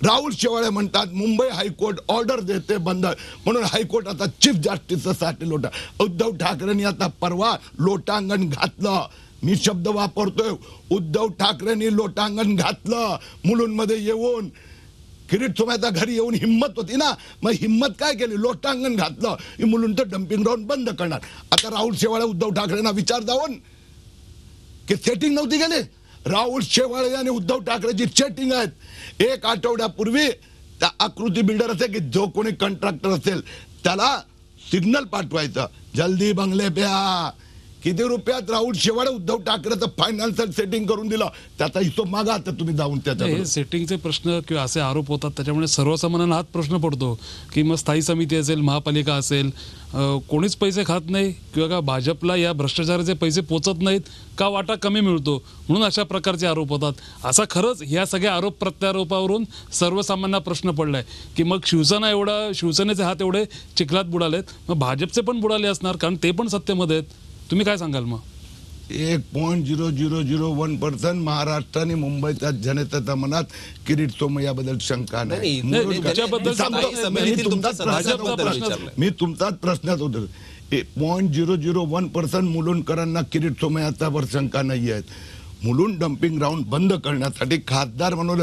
राहुल शेवाळे म्हणतात मुंबई हायकोर्ट ऑर्डर देते बंद, म्हणून हायकोर्ट आता चीफ जस्टिसचं साठे लोटा. उद्धव ठाकरेंनी आता परवा लोटांगण घातलं. मी शब्द वापरतोय, उद्धव ठाकरेंनी लोटांगण घातलं मुलुंडमध्ये येऊन. किरीट सोमय्याच्या घरी येऊन हिम्मत होती ना, मग हिम्मत काय केली? लोटांगण घातलं, मुलुंडचं डम्पिंग ग्राउंड बंद करणार. आता राहुल शेवाळे उद्धव ठाकरेंना विचार जाऊन की सेटिंग नव्हती गेली. राहुल शेवाळे आणि उद्धव ठाकरेची सेटिंग आहेत. 1 आठवड्यापूर्वी त्या आकृती बिल्डर असेल की जो कोणी कॉन्ट्रॅक्टर असेल त्याला सिग्नल पाठवायचं, जल्दी बंगले पे आ. किती रुपयात राहुल शेवाळे उद्धव ठाकरेचं फायनान्शियल सेटिंग करून दिलं, त्याचा हिशोब मागा आता तुम्ही जाऊन त्याचा. हे सेटिंगचे प्रश्न किंवा असे आरोप होतात, त्याच्यामुळे सर्वसामान्यांना हाच प्रश्न पडतो की मग स्थायी समिती असेल, महापालिका असेल, कोणीच पैसे खात नाही किंवा का भाजपला या भ्रष्टाचाराचे पैसे पोचत नाहीत का, वाटा कमी मिळतो म्हणून अशा प्रकारचे आरोप होतात. असा खरंच ह्या सगळ्या आरोप प्रत्यारोपावरून सर्वसामान्यांना प्रश्न पडलाय की मग शिवसेनेचे हात एवढे चिखलात बुडालेत, मग भाजपचे पण बुडाले असणार कारण ते पण सत्तेमध्ये आहेत. तुम्ही काय सांगाल मग? 1.0001% महाराष्ट्र आणि मुंबईच्या जनतेच्या मनात किरीट सोमय्याबद्दल शंका नाही. नाही, त्याच्याबद्दल मी तुमचाच प्रश्नात होतो. 0.001% मुलुंडकरांना किरीट सोमय्यावर शंका नाही आहेत. मुलुंड डम्पिंग ग्राउंड बंद करण्यासाठी खासदार म्हणून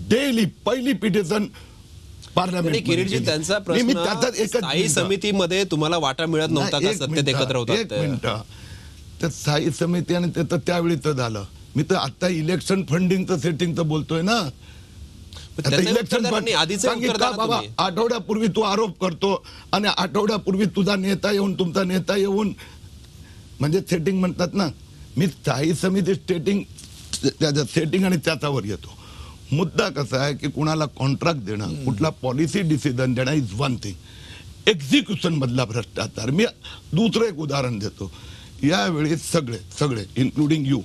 डेली पहिली पिटिशन नाही, किरीटजी त्यांचा प्रश्न स्थायी समितीमध्ये तुम्हाला वाटा मिळत नव्हता का, सत्तेत एकत्र होतात? एक मिनिट, तर स्थायी समिती आणि ते तर त्यावेळीच झालं. मी तर आता इलेक्शन फंडिंगचं सेटिंगचं बोलतोय ना. आता इलेक्शन बाबा आठवड्यापूर्वी तू आरोप करतो आणि आठवड्यापूर्वी तुझा नेता येऊन, तुमचा नेता येऊन म्हणजे सेटिंग म्हणतात ना. मी स्थायी समिती त्याचं सेटिंग आणि त्याच्यावर येतो. मुद्दा कसा आहे की कुणाला कॉन्ट्रॅक्ट देणं, कुठला पॉलिसी डिसिजन देणं इज वन थिंग, एक्झिक्युशन मधला भ्रष्टाचार. मी दुसरं एक उदाहरण देतो. यावेळी सगळे इन्क्लुडिंग यू,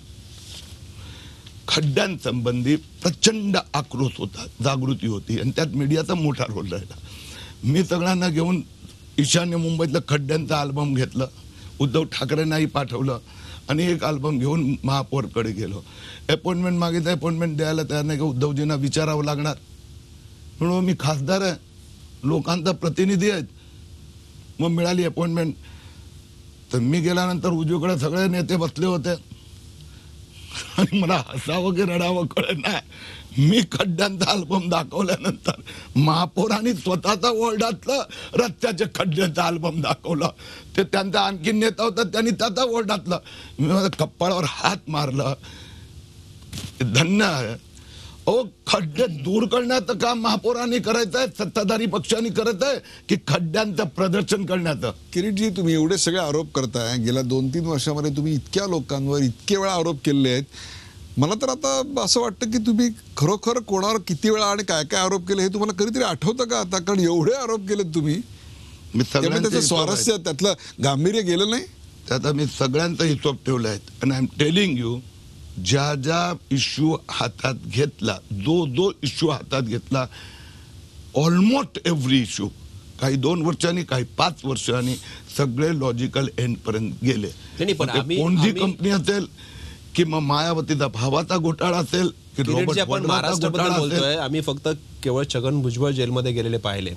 खड्ड्यांसंबंधी प्रचंड आक्रोश होता, जागृती होती आणि त्यात मीडियाचा मोठा रोल राहिला. मी सगळ्यांना घेऊन ईशान्य मुंबईतलं खड्ड्यांचा अल्बम घेतलं, उद्धव ठाकरेंनाही पाठवलं आणि एक अल्बम घेऊन महापौरकडे गेलो. अपॉइंटमेंट मागितलं, अपॉइंटमेंट द्यायला तयार नाही का, उद्धवजींना विचारावं लागणार म्हणून मी खासदार आहे, लोकांचा प्रतिनिधी आहेत. मग मिळाली अपॉइंटमेंट. तर मी गेल्यानंतर उजवीकडे सगळे नेते बसले होते आणि मला हसावं की रडावं कळत नाही. मी खड्ड्यांचा अल्बम दाखवल्यानंतर महापौरांनी स्वतःचा ओरडातलं रस्त्याचे खड्ड्यांचा अल्बम दाखवलं. ते त्यांचा आणखी नेता होता, त्यांनी त्याचा ओरडातलं. मी माझ्या कपाळावर हात मारलं. धन्य आहे. खड्डे दूर करण्याचं काम महापौरांनी करायचं आहे, सत्ताधारी पक्षांनी करत आहे की खड्ड्यांचं प्रदर्शन करण्याचं? किरीटजी, तुम्ही एवढे सगळे आरोप करताय, गेल्या 2-3 वर्षामध्ये तुम्ही इतक्या लोकांवर इतके वेळा आरोप केले आहेत. मला तर आता असं वाटतं की तुम्ही खरोखर कोणावर किती वेळा आणि काय काय आरोप केले हे तुम्हाला कधीतरी आठवतं का आता? कारण एवढे आरोप केलेत तुम्ही, त्यामुळे त्याचं स्वारस्य, त्यातलं गांभीर्य गेलं नाही. त्यात आम्ही सगळ्यांचा हिशोब ठेवला आहे आणि आय एम टेलिंग यू, ज्या ज्या इश्यू हातात घेतला, जो इश्यू हातात घेतला, ऑलमोस्ट एव्हरी इश्यू, काही 2 वर्षांनी, काही 5 वर्षांनी, सगळे लॉजिकल एंड पर्यंत गेले. नाही, पण मग ते आम्ही- कोणती आम्ही- कंपनी असेल, की मग मायावतीचा भावाचा घोटाळा असेल, की किरीटजी, रॉबर्ट आपण वड्राचा महाराष्ट्राबद्दल घोटाळा असेल. बोलतोय. आम्ही फक्त केवळ छगन भुजबळ जेलमध्ये गेलेले पाहिले.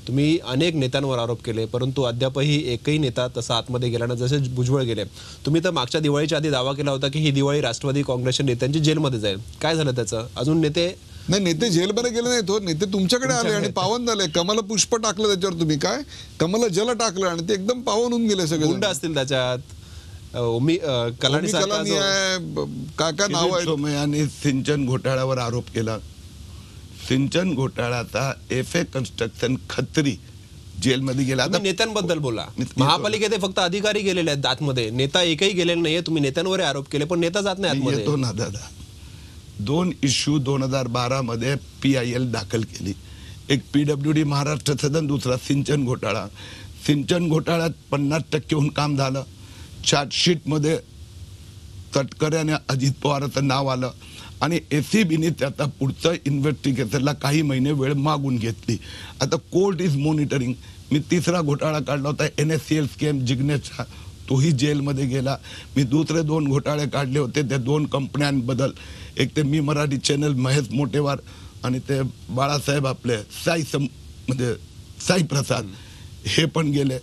तुम्ही अनेक नेत्यांवर आरोप केले, परंतु अद्यापही एकही नेता तसा आतमध्ये गेला ना, जसे भुजबळ गेले. तुम्ही तर मागच्या दिवाळीच्या आधी दावा केला होता की ही दिवाळी राष्ट्रवादी काँग्रेसच्या नेत्यांची जेलमध्ये जाईल. काय झालं त्याचं? अजून नेते नाही, नेते जेलमध्ये गेले नाही, तो नेते तुमच्याकडे आले आणि पावन झाले. कमल पुष्प टाकलं त्याच्यावर, तुम्ही काय कमल जल टाकलं आणि ते एकदम पावन होऊन गेले सगळे. गुंड असतील त्याच्यात. कलानी सारखा कलानी जो- आहे, काय काय नाव किरीट आहे. सोमय्यांनी सिंचन घोटाळ्यावर आरोप केला. सिंचन घोटाळ्याचा एफ.ए. कन्स्ट्रक्शन खत्री जेलमध्ये गेला. तुम्ही आता नेत्यांबद्दल बोला. मी- महापालिकेत फक्त अधिकारी गेलेले आहेत आतमध्ये, नेता एकही गेलेले नाहीये. तुम्ही नेत्यांवर आरोप केले, पण नेता जात नाही मी आतमध्ये. येतो ना दादा. 2 इश्यू 2012 मध्ये PIL दाखल केली. एक PWD महाराष्ट्र सदन, दुसरा सिंचन घोटाळा. सिंचन घोटाळ्यात 50% काम झालं. चार्जशीट मध्ये तटकरे आणि अजित पवारांचं नाव आलं आणि ACBने त्याचा पुढचं इन्व्हेस्टिगेशनला काही महिने वेळ मागून घेतली. आता कोर्ट इज मॉनिटरिंग. मी 3रा घोटाळा काढला होता NSCL स्कॅम जिग्नेशचा, तोही जेलमध्ये गेला. मी दुसरे 2 घोटाळे काढले होते त्या 2 कंपन्यांबद्दल. एक ते मी मराठी चॅनल महेश मोटेवार आणि ते बाळासाहेब आपले म्हणजे साई प्रसाद, हे पण गेले.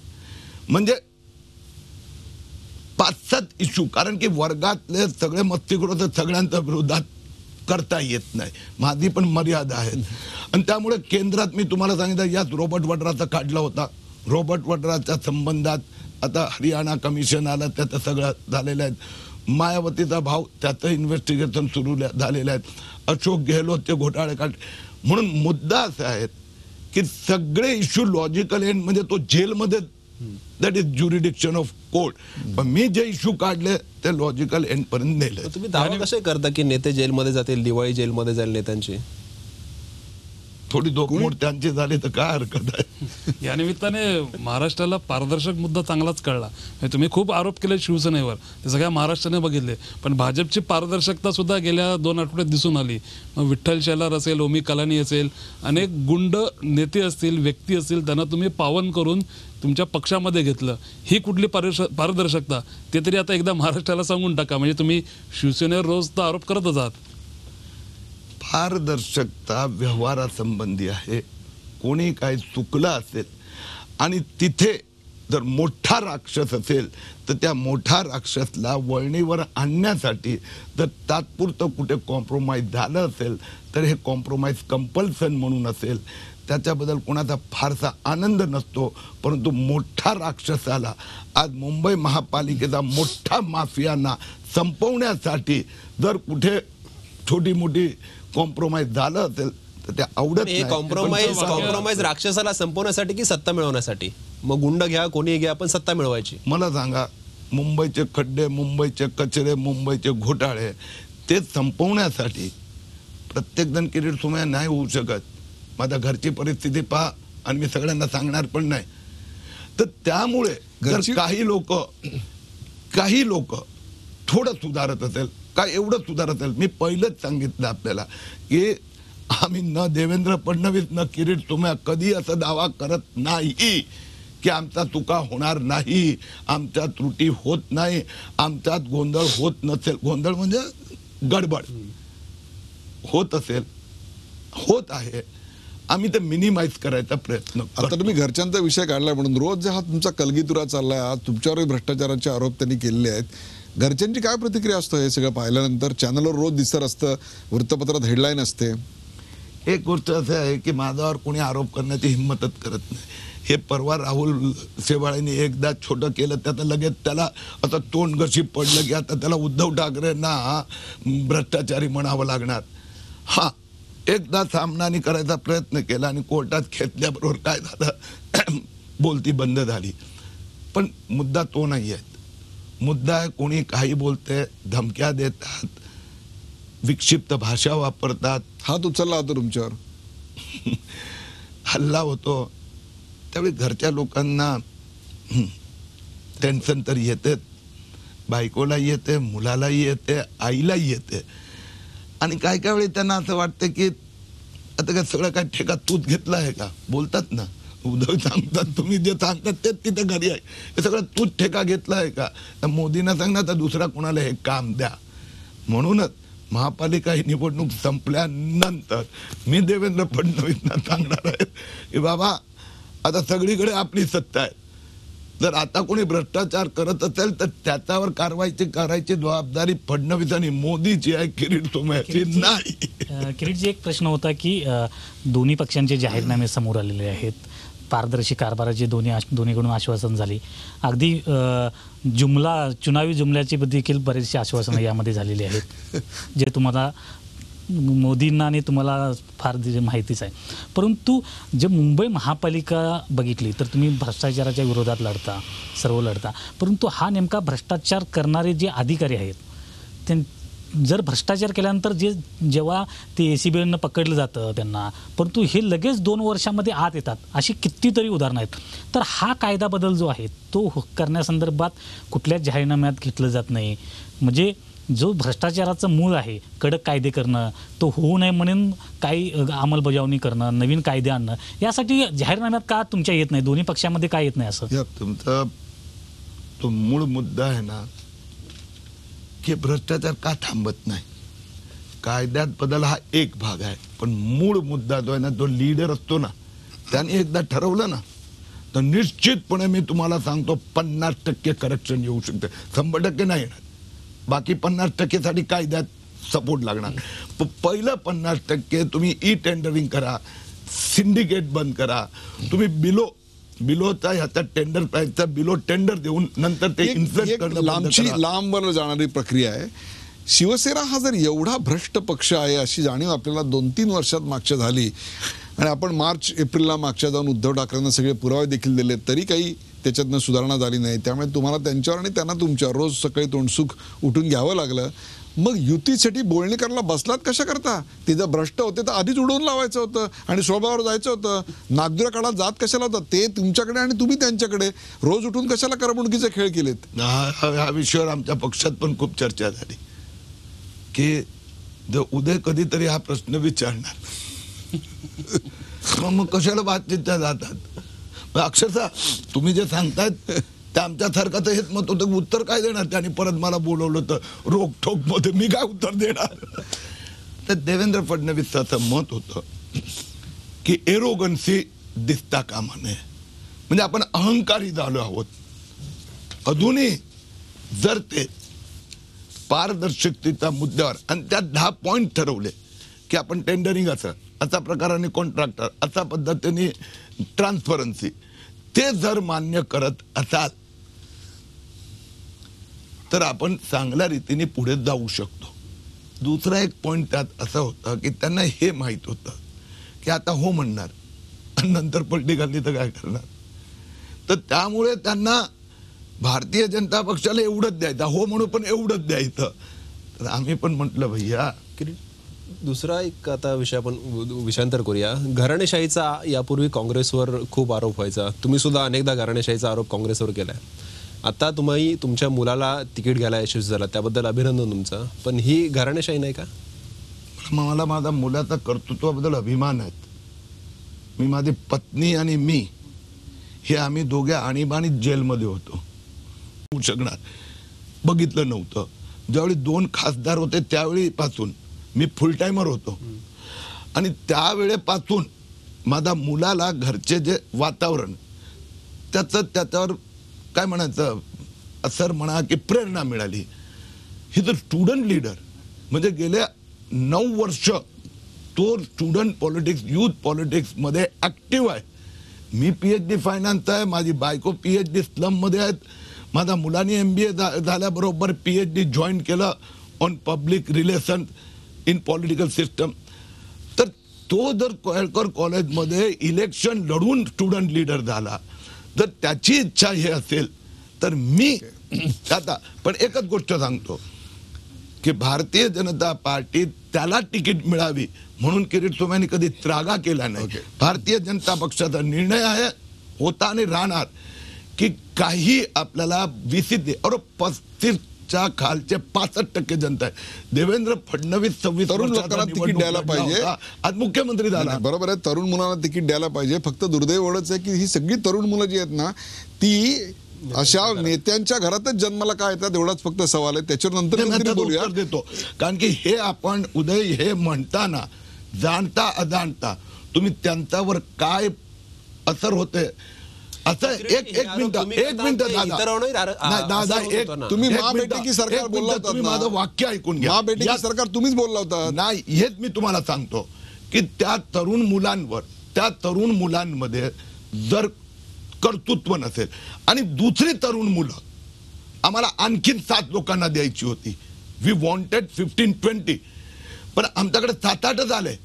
म्हणजे 5-7 इश्यू. कारण की वर्गातले सगळे मस्तीखोर तर सगळ्यांच्या विरोधात करता येत नाही, माझी पण मर्यादा आहेत. आणि त्यामुळे केंद्रात मी तुम्हाला सांगितलं, याच रॉबर्ट वड्राचा काढला होता. रॉबर्ट वड्राच्या संबंधात आता हरियाणा कमिशन आलं, त्याचं सगळं झालेलं आहे. मायावतीचा भाव, त्याचं इन्व्हेस्टिगेशन सुरू झालेलं आहे. अशोक गेहलोतचे घोटाळे काढ. म्हणून मुद्दा असा आहे की सगळे इश्यू लॉजिकल एंड म्हणजे तो जेलमध्ये, that is jurisdiction of court. पण मी जे इश्यू काढले ते लॉजिकल एंड पर्यंत नेले. तुम्ही दावा कसे करता की नेते जेलमध्ये जातील, दिवाळी जेलमध्ये जाईल नेत्यांची? थोडी धोकमोड त्यांची झाली तर काय हरकत आहे. या निमित्ताने महाराष्ट्राला पारदर्शक मुद्दा चांगलाच कळला. म्हणजे तुम्ही खूप आरोप केले शिवसेनेवर, ते सगळ्या महाराष्ट्राने बघितले, पण भाजपची पारदर्शकता सुद्धा गेल्या 2 आठवड्यात दिसून आली. मग विठ्ठल शेलार असेल, ओमी कलानी असेल, अनेक गुंड नेते असतील, व्यक्ती असतील, त्यांना तुम्ही पावन करून तुमच्या पक्षामध्ये घेतलं. ही कुठली पारदर्शकता? ते तरी आता एकदा महाराष्ट्राला सांगून टाका. म्हणजे तुम्ही शिवसेनेवर रोज तर आरोप करतच आहात. पारदर्शकता व्यवहारासंबंधी आहे. कोणी काय चुकलं असेल आणि तिथे जर मोठा राक्षस असेल तर त्या मोठा राक्षसला वळणीवर आणण्यासाठी जर तात्पुरतं कुठे कॉम्प्रोमाइज झालं असेल तर हे कॉम्प्रोमाइज कंपल्सन म्हणून असेल. त्याच्याबद्दल कोणाचा फारसा आनंद नसतो. परंतु मोठा राक्षसाला, आज मुंबई महापालिकेचा मोठा माफियांना संपवण्यासाठी जर कुठे छोटी मोठी कॉम्प्रोमाइज झालं असेल तर ते आवडत हे नाही. कॉम्प्रोमाइज राक्षसाला संपवण्यासाठी की सत्ता मिळवण्यासाठी? मग गुंड घ्या, कोणी घ्या, पण सत्ता मिळवायची. मला सांगा, मुंबईचे खड्डे, मुंबईचे कचरे, मुंबईचे घोटाळे ते संपवण्यासाठी प्रत्येक जण किरीट सोमय्या नाही होऊ शकत. माझ्या घरची परिस्थिती पहा आणि मी सगळ्यांना सांगणार पण नाही. तर त्यामुळे जर काही लोक थोडं सुधारत असेल, काय एवढं सुधारत असेल, मी पहिलंच सांगितलं आपल्याला की आम्ही न देवेंद्र फडणवीस न किरीट सोमय्या कधी असा दावा करत नाही की आमचा चुका होणार नाही, आमच्या त्रुटी होत नाही, आमच्यात गोंधळ होत नसेल. गोंधळ म्हणजे गडबड होत असेल, होत आहे, आम्ही ते मिनिमाइज करायचा प्रयत्न आता करतो. तुम्ही घरच्यांचा विषय काढला म्हणून रोज जे हा तुमचा कलगीतुरा चाललाय, आज तुमच्यावर भ्रष्टाचाराचे आरोप त्यांनी केलेले आहेत, घरच्यांची काय प्रतिक्रिया असतं हे सगळं पाहिल्यानंतर? चॅनलवर रोज दिसत असतं, वृत्तपत्रात हेडलाईन असते. एक गोष्ट असं आहे की माझ्यावर कोणी आरोप करण्याची हिंमतच करत नाही. हे परवा राहुल शेवाळेंनी एकदा छोटं केलं, त्याचं लगेच त्याला असं तोंड गशी पडलं की आता त्याला उद्धव ठाकरेंना भ्रष्टाचारी म्हणावं लागणार. हा, एकदा सामनानी करायचा प्रयत्न केला आणि कोर्टात खेचल्याबरोबर काय झालं, बोलती बंद झाली. पण मुद्दा तो नाही आहे. मुद्दा आहे कोणी काही बोलते, धमक्या देतात, विक्षिप्त भाषा वापरतात, हात उचलला होता तुमच्यावर, हल्ला होतो. त्यावेळी घरच्या लोकांना टेन्शन तर येतेच. बायकोलाही येते, मुलालाही येते, आईलाही येते. आणि काय काय वेळी त्यांना असं वाटतं की आता काय सगळं काय ठेका तूच घेतला आहे का, बोलतात ना उद्धव सांगतात, तुम्ही जे सांगतात तेच तिथे घरी आहे, हे सगळं तूच ठेका घेतला आहे का. तर मोदींना सांगणार तर दुसरा कोणाला हे काम द्या. म्हणूनच महापालिका ही निवडणूक संपल्यानंतर मी देवेंद्र फडणवीसना सांगणार आहे की बाबा आता सगळीकडे आपली सत्ता आहे, जर आता कोणी भ्रष्टाचार करत असेल तर त्याच्यावर कारवाई करायची जबाबदारी फडणवीस आणि मोदीची आहे, किरीट सोमय्याची नाही. किरीटजी, एक प्रश्न होता की दोन्ही पक्षांचे जाहीरनामे समोर आलेले आहेत, पारदर्शी कारभाराची दोन्हीकडून आश्वासन झाली, अगदी चुनावी जुमल्याची देखील बरेचशी आश्वासनं यामध्ये झालेली आहेत, जे तुम्हाला मोदींना आणि तुम्हाला फार माहितीच आहे. परंतु जे मुंबई महापालिका बघितली तर तुम्ही भ्रष्टाचाराच्या विरोधात लढता, परंतु हा नेमका भ्रष्टाचार करणारे जे अधिकारी आहेत ते जर भ्रष्टाचार केल्यानंतर जेव्हा ते ACBनं पकडलं जातं त्यांना, परंतु हे लगेच 2 वर्षामध्ये आत येतात, अशी कितीतरी उदाहरणं आहेत. तर हा कायदा बदल जो आहे तो करण्यासंदर्भात कुठल्याच जाहीरनाम्यात घेतलं जात नाही. म्हणजे जो भ्रष्टाचाराचं मूळ आहे, कडक कायदे करणं, तो होऊ नये म्हणून काही अंमलबजावणी करणं, नवीन कायदे आणणं, यासाठी जाहीरनाम्यात का तुमच्या येत नाही, दोन्ही पक्षामध्ये का येत नाही असं? तुमचा तो मूळ मुद्दा आहे ना की भ्रष्टाचार का थांबत नाही. कायद्यात बदल हा एक भाग आहे, पण मूळ मुद्दा जो आहे ना, जो लीडर असतो ना, त्याने एकदा ठरवलं ना तर निश्चितपणे मी तुम्हाला सांगतो 50% करप्शन येऊ शकते, 100% नाही येणार. बाकी 50% साठी कायद्यात सपोर्ट लागणार. पहिलं 50% तुम्ही टेंडरिंग करा, सिंडिकेट बंद करा, तुम्ही बिलोचा ह्याचा टेंडर प्राइसचा बिलो टेंडर देऊन नंतर ते इन्फ्लुएन्स करणं बंद करा. लांबवर जाणारी प्रक्रिया आहे. शिवसेना हा जर एवढा भ्रष्ट पक्ष आहे अशी जाणीव आपल्याला 2-3 वर्षात मागच्या झाली, आणि आपण मार्च-एप्रिलला मागच्या जाऊन उद्धव ठाकरेंना सगळे पुरावे देखील दिले, तरी काही त्याच्यातनं सुधारणा झाली नाही. त्यामुळे तुम्हाला त्यांच्यावर आणि त्यांना तुमच्यावर रोज सकाळी तोंडसुख उठून घ्यावं लागलं. मग युतीसाठी बोलणी करायला बसलात कशा करता? ते जर भ्रष्ट होते तर आधीच उडवून लावायचं होतं आणि स्वभावावर जायचं होतं. नागदुरा काळात जात कशाला होता? ते तुमच्याकडे आणि तुम्ही त्यांच्याकडे रोज उठून कशाला करमणुकीचे खेळ केलेत? ह्या विषयावर आमच्या पक्षात पण खूप चर्चा झाली की जर उद्या कधीतरी हा प्रश्न विचारणार मग कशाला बातचीतच्या जातात. अक्षरशः तुम्ही जे सांगतायत त्या आमच्यासारखं तर हेच मत होतं, उत्तर काय देणार त्यांनी, परत मला बोलवलं तर रोकठोक मध्ये मी काय उत्तर देणार. तर देवेंद्र फडणवीसचं असं मत होतं की एरोगन्सी दिसता कामा नये, म्हणजे आपण अहंकारी झालो आहोत. अजूनही जर ते पारदर्शकतेच्या मुद्द्यावर आणि त्यात 10 पॉइंट ठरवले की आपण टेंडरिंग असा प्रकाराने कॉन्ट्रॅक्टर अशा पद्धतीने ट्रान्सपरन्सी, ते जर मान्य करत असाल तर आपण चांगल्या रीतीने पुढे जाऊ शकतो. दुसरा एक पॉइंट त्यात असा होता की त्यांना हे माहित होतं की आता हो म्हणणार आणि नंतर पलटी घालली तर काय करणार. तर त्यामुळे त्यांना भारतीय जनता पक्षाला एवढंच द्यायचं, हो म्हणून पण एवढंच द्यायचं. तर आम्ही पण म्हटलं भैया. दुसरा एक आता विषय आपण विषयांतर करूया. घराणेशाहीचा यापूर्वी काँग्रेसवर खूप आरोप व्हायचा, तुम्ही सुद्धा अनेकदा घराणेशाहीचा आरोप काँग्रेसवर केलाय. आता तुम्ही तुमच्या मुलाला तिकीट घ्यायला यशस्वी झाला, त्याबद्दल अभिनंदन तुमचं, पण ही घराणेशाही नाही का? मला माझ्या मुलाचा कर्तृत्वाबद्दल अभिमान आहे. मी, माझी पत्नी आणि मी हे आम्ही दोघे आणीबाणीत जेलमध्ये होतो. शकणार बघितलं नव्हतं. ज्यावेळी 2 खासदार होते त्यावेळीपासून मी फुल टाइमर होतो, आणि त्यावेळेपासून माझ्या मुलाला घरचे जे वातावरण त्याच्यावर काय म्हणायचं असर म्हणा की प्रेरणा मिळाली. ही जर स्टुडंट लीडर म्हणजे गेल्या 9 वर्ष तो स्टुडंट पॉलिटिक्स, यूथ पॉलिटिक्स मध्ये ऍक्टिव्ह आहे. मी PhD फायनान्स आहे, माझी बायको PhD स्लम मध्ये आहेत, माझ्या मुलांनी MBA झाल्याबरोबर PhD जॉईन केलं on public relation in political system. तर तो जर केळकर कॉलेजमध्ये इलेक्शन लढून स्टुडंट लीडर झाला, जर त्याची इच्छा हे असेल तर मी आता पण एकच गोष्ट सांगतो की भारतीय जनता पार्टी त्याला तिकीट मिळावी म्हणून किरीट सोमय्यांनी कधी त्रागा केला नाही. भारतीय जनता पक्षाचा निर्णय आहे, होता आणि राहणार की काही आपल्याला 20 और 35 आमच्या खालचे 65% जनता आहे. देवेंद्र फडणवीस 26 तरुण वर्षाचा लोकांना तिकीट निवडणूक द्यायला लढला पाहिजे. होता. आज मुख्यमंत्री झाला. नाही, बरोबर आहे, तरुण मुलांना तिकीट द्यायला पाहिजे. फक्त दुर्दैव एवढंच आहे की ही सगळी तरुण मुलं जी आहेत ना ती अशा नेत्यांच्या घरातच जन्माला काय येतात एवढाच फक्त सवाल आहे. त्याच्यावर नंतर मी काहीतरी त्याचं बोलूया. उत्तर देतो. कारण की हे आपण उदय हे म्हणताना जाणता अजाणता तुम्ही त्यांच्यावर काय असर होते असं एक मिनिट दादा एक तुम्ही एक महाबेटी मिनिट, की सरकार एक बोलला मिनिट, होतात तुम्ही ना? माझं वाक्य ऐकून घ्या. महाबेटी या- की सरकार तुम्हीच बोलला होता. नाही हेच मी तुम्हाला सांगतो की त्या तरुण मुलांवर त्या तरुण मुलांमध्ये जर कर्तृत्व नसेल आणि दुसरी तरुण मुलं आम्हाला आणखीन 7 लोकांना द्यायची होती. वी वॉन्टेड 15-20 पण आमच्याकडे 7-8 आले.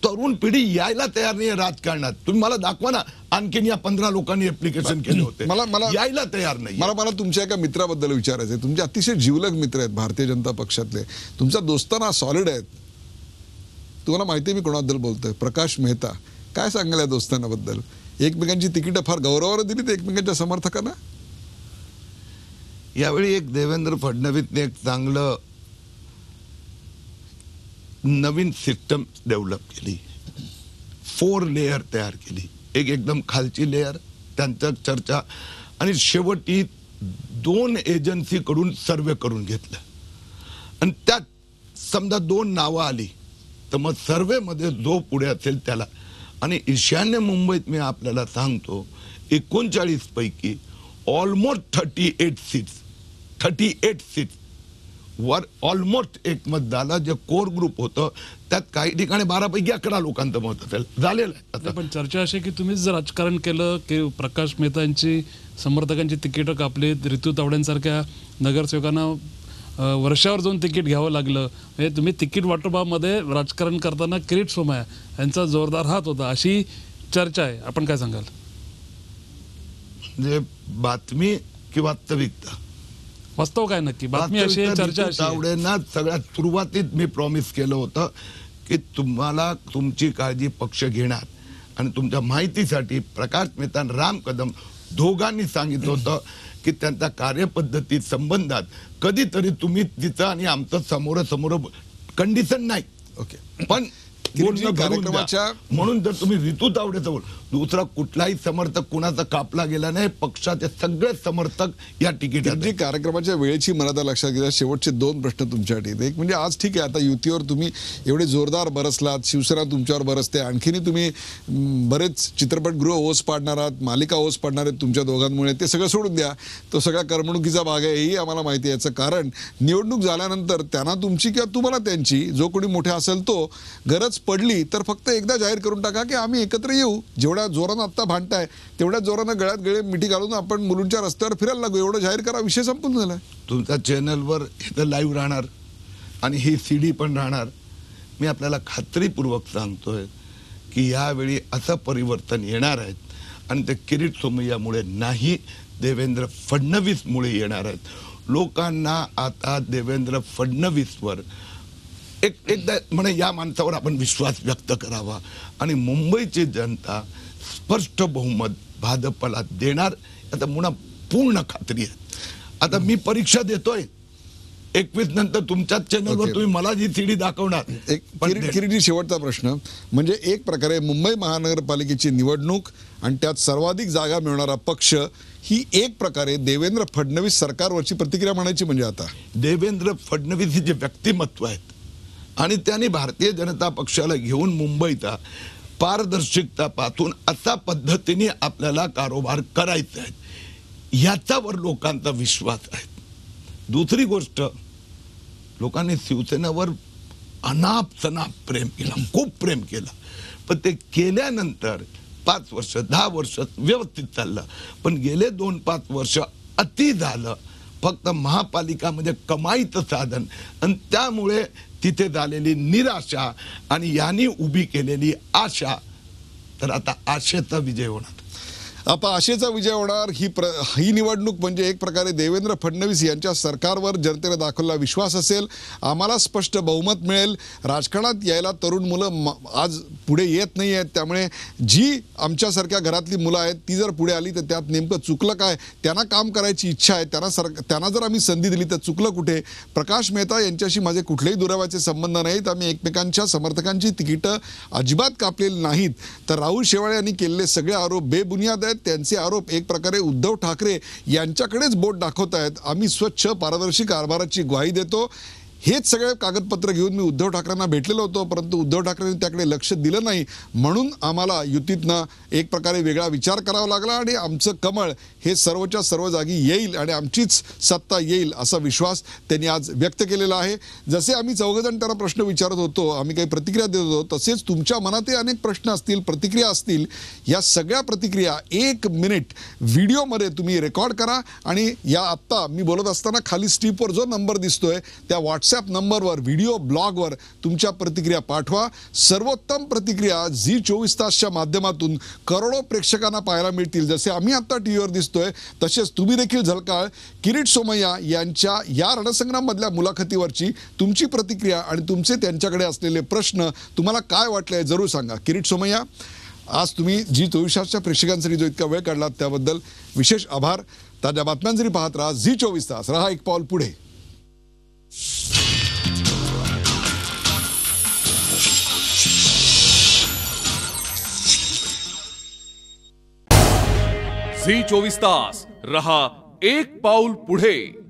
तरुण पिढी यायला तयार नाही राजकारणात. तुम्ही मला दाखवा ना आणखीन या 15 लोकांनी ऍप्लिकेशन केले होते. मला यायला तयार नाही. मला तुमच्या एका मित्राबद्दल विचारायचं आहे. तुमचे अतिशय जिवलग मित्र आहेत भारतीय जनता पक्षातले. तुमचा दोस्ताना सॉलिड आहेत. तुम्हाला माहिती आहे मी कोणाबद्दल बोलतोय? प्रकाश मेहता. काय सांगाल या दोस्तानाबद्दल? एकमेकांची तिकीटं फार गौरवावर दिलीत एकमेकांच्या समर्थकांना. यावेळी एक देवेंद्र फडणवीसने एक चांगलं नवीन सिस्टम डेव्हलप केली. 4 लेअर तयार केली. एक एकदम खालची लेअर, त्यांच्या चर्चा आणि शेवटी 2 एजन्सीकडून सर्वे करून घेतलं आणि त्यात समजा 2 नावं आली तर मग सर्वेमध्ये जो पुढे असेल त्याला. आणि ईशान्य मुंबईत मी आपल्याला सांगतो 39 पैकी ऑलमोस्ट 38 सीट्स वर ऑलमोस्ट एक मत झालं. जे कोर ग्रुप होतं त्यात काही ठिकाणी 12 पैकी 11 लोकांचं मत असेल झालेलं आहे. आता पण चर्चा अशी आहे की तुम्हीच जर राजकारण केलं की प्रकाश मेहतांची समर्थकांची तिकीटं कापली, ऋतू तावड्यांसारख्या नगरसेवकांना वर्षावर जाऊन तिकीट घ्यावं लागलं. म्हणजे तुम्ही तिकीट वाटपामध्ये राजकारण करताना किरीट सोमय्या यांचा जोरदार हात होता अशी चर्चा आहे. आपण काय सांगाल? म्हणजे बातमी की वास्तविकता? वास्तव काय नक्की? बातमी अशी आहे, चर्चा अशी आहे. तावडेंना सगळ्यात सुरुवातीत मी प्रॉमिस केलं होतं की तुम्हाला तुमची काळजी पक्ष घेणार आणि तुमच्या माहितीसाठी प्रकाश मेहता आणि राम कदम दोघांनी सांगितलं होतं की त्यांच्या कार्यपद्धती संबंधात कधीतरी तुम्ही तिचं आणि आमचं समोरासमोर कंडिशन नाही ओके. पण किरीटजी, बोलणं भरून द्या. कार्यक्रमाच्या म्हणून जर तुम्ही ऋतू तावडेचं बोल दुसरा कुठलाही समर्थक कुणाचा कापला गेला नाही. पक्षाचे सगळे समर्थक या तिकीटात जी कार्यक्रमाच्या वेळेची मर्यादा लक्षात घेता शेवटचे 2 प्रश्न तुमच्यासाठी आहेत. एक म्हणजे आज ठीक आहे आता युतीवर तुम्ही एवढे जोरदार बरसलात, शिवसेना तुमच्यावर बरसते, आणखीनही तुम्ही बरेच चित्रपटगृह ओस पाडणार आहात, मालिका ओस पाडणार आहेत तुमच्या दोघांमुळे. ते सगळं सोडून द्या, तो सगळ्या करमणुकीचा भाग आहे हेही आम्हाला माहिती आहे. याचं कारण निवडणूक झाल्यानंतर त्यांना तुमची किंवा तुम्हाला त्यांची जो कोणी मोठे असेल तो गरज पडली तर फक्त एकदा जाहीर करून टाका की आम्ही एकत्र येऊ. जेवढ्या जोरानं आत्ता भांडताय तेवढ्या जोरानं गळ्यात गळे मिठी घालून आपण मुलुंडच्या रस्त्यावर फिरायला लागू. एवढं जाहीर करा, विषय संपून झाला. तुमच्या चॅनलवर इथं लाईव्ह राहणार आणि ही CD पण राहणार. मी आपल्याला खात्रीपूर्वक सांगतोय की यावेळी असं परिवर्तन येणार आहेत आणि ते किरीट सोमय्यामुळे नाही, देवेंद्र फडणवीसमुळे येणार आहेत. लोकांना आता देवेंद्र फडणवीसवर एकदा म्हणे या माणसावर आपण विश्वास व्यक्त करावा आणि मुंबईची जनता स्पष्ट बहुमत भाजपला देणार याचा मुळा पूर्ण खात्री आहे. आता मी परीक्षा देतोय 21 नंतर तुमच्याच चॅनलवर Okay. तुम्ही मला जी CD दाखवणार. एक किरीटजी शेवटचा प्रश्न म्हणजे एक प्रकारे मुंबई महानगरपालिकेची निवडणूक आणि त्यात सर्वाधिक जागा मिळणारा पक्ष ही एक प्रकारे देवेंद्र फडणवीस सरकारवरची प्रतिक्रिया म्हणायची. म्हणजे आता देवेंद्र फडणवीस हे जे व्यक्तिमत्व आहेत आणि त्यांनी भारतीय जनता पक्षाला घेऊन मुंबईचा पारदर्शकतापासून अशा पद्धतीने आपल्याला कारभार करायचा आहे याच्यावर लोकांचा विश्वास आहे. दुसरी गोष्ट लोकांनी शिवसेनेवर अनाप प्रेम केलं, खूप प्रेम केलं. पण ते केल्यानंतर 5 वर्ष 10 वर्ष व्यवस्थित चाललं. पण गेले 2-5 वर्ष अति झालं. फक्त महापालिकामध्ये कमाईचं साधन आणि त्यामुळे तिथे झालेली निराशा आणि यांनी उभी केलेली आशा. तर आता आशेचा विजय होणार. आता आशेचा विजय होणार. ही निवडणूक म्हणजे एक प्रकारे देवेंद्र फडणवीस यांच्या सरकारवर जनतेने दाखवलेला विश्वास असेल. आम्हाला स्पष्ट बहुमत मिळेल. राजकारणात यायला तरुण मुलं आज पुढे येत नाही आहेत. त्यामुळे जी आमच्यासारख्या घरातली मुलं आहेत ती जर पुढे आली तर त्यात नेमकं चुकलं काय, त्यांना काम करायची इच्छा आहे, त्यांना जर आम्ही संधी दिली तर चुकलं कुठे. प्रकाश मेहता यांच्याशी माझे कुठलेही दुराव्याचे संबंध नाहीत. आम्ही एकमेकांच्या समर्थकांची तिकीटं अजिबात कापलेली नाहीत. तर राहुल शेवाळे यांनी केलेले सगळे आरोप बेबुनियाद आहेत. त्यांचे आरोप एक प्रकारे उद्धव ठाकरे यांच्याकडेच बोट दाखवत आहेत. आम्ही स्वच्छ पारदर्शी कारभाराची ग्वाही देतो. हेच सगळे कागदपत्र घेऊन मी उद्धव ठाकरेंना भेटलेलो होतो, परंतु उद्धव ठाकरेंनी त्याकडे लक्ष दिलं नाही. म्हणून आम्हाला युतीतनं एक प्रकारे वेगळा विचार करावा लागला आणि आमचं कमळ हे सर्वच्या सर्व जागी येईल आणि आमचीच सत्ता येईल असा विश्वास त्यांनी आज व्यक्त केलेला आहे. जसे आम्ही चौघजण त्यांना प्रश्न विचारत होतो, आम्ही काही प्रतिक्रिया देत होतो, तसेच तुमच्या मनातही अनेक प्रश्न असतील, प्रतिक्रिया असतील. या सगळ्या प्रतिक्रिया 1 मिनिट व्हिडिओमध्ये तुम्ही रेकॉर्ड करा आणि या आत्ता मी बोलत असताना खाली स्ट्रीपवर जो नंबर दिसतोय त्या व्हॉट्सॲप नंबरवर व्हिडिओ ब्लॉगवर तुमच्या प्रतिक्रिया पाठवा. सर्वोत्तम प्रतिक्रिया झी 24 तासच्या माध्यमातून करोडो प्रेक्षकांना पाहायला मिळतील. जसे आम्ही आता टीव्हीवर दिसतोय तसेच तुम्ही देखील झलकाळ. किरीट सोमय्या यांच्या या रणसंग्राममधल्या मुलाखतीवरची तुमची प्रतिक्रिया आणि तुमचे त्यांच्याकडे असलेले प्रश्न तुम्हाला काय वाटले जरूर सांगा. किरीट सोमय्या, आज तुम्ही झी 24 तासच्या प्रेक्षकांसाठी जो इतका वेळ काढलात त्याबद्दल विशेष आभार. ताज्या बातम्यांसाठी पाहत राहा झी 24 तास. रहा एक पाऊल पुढे. झी 24 तास रहा एक पाऊल पुढे.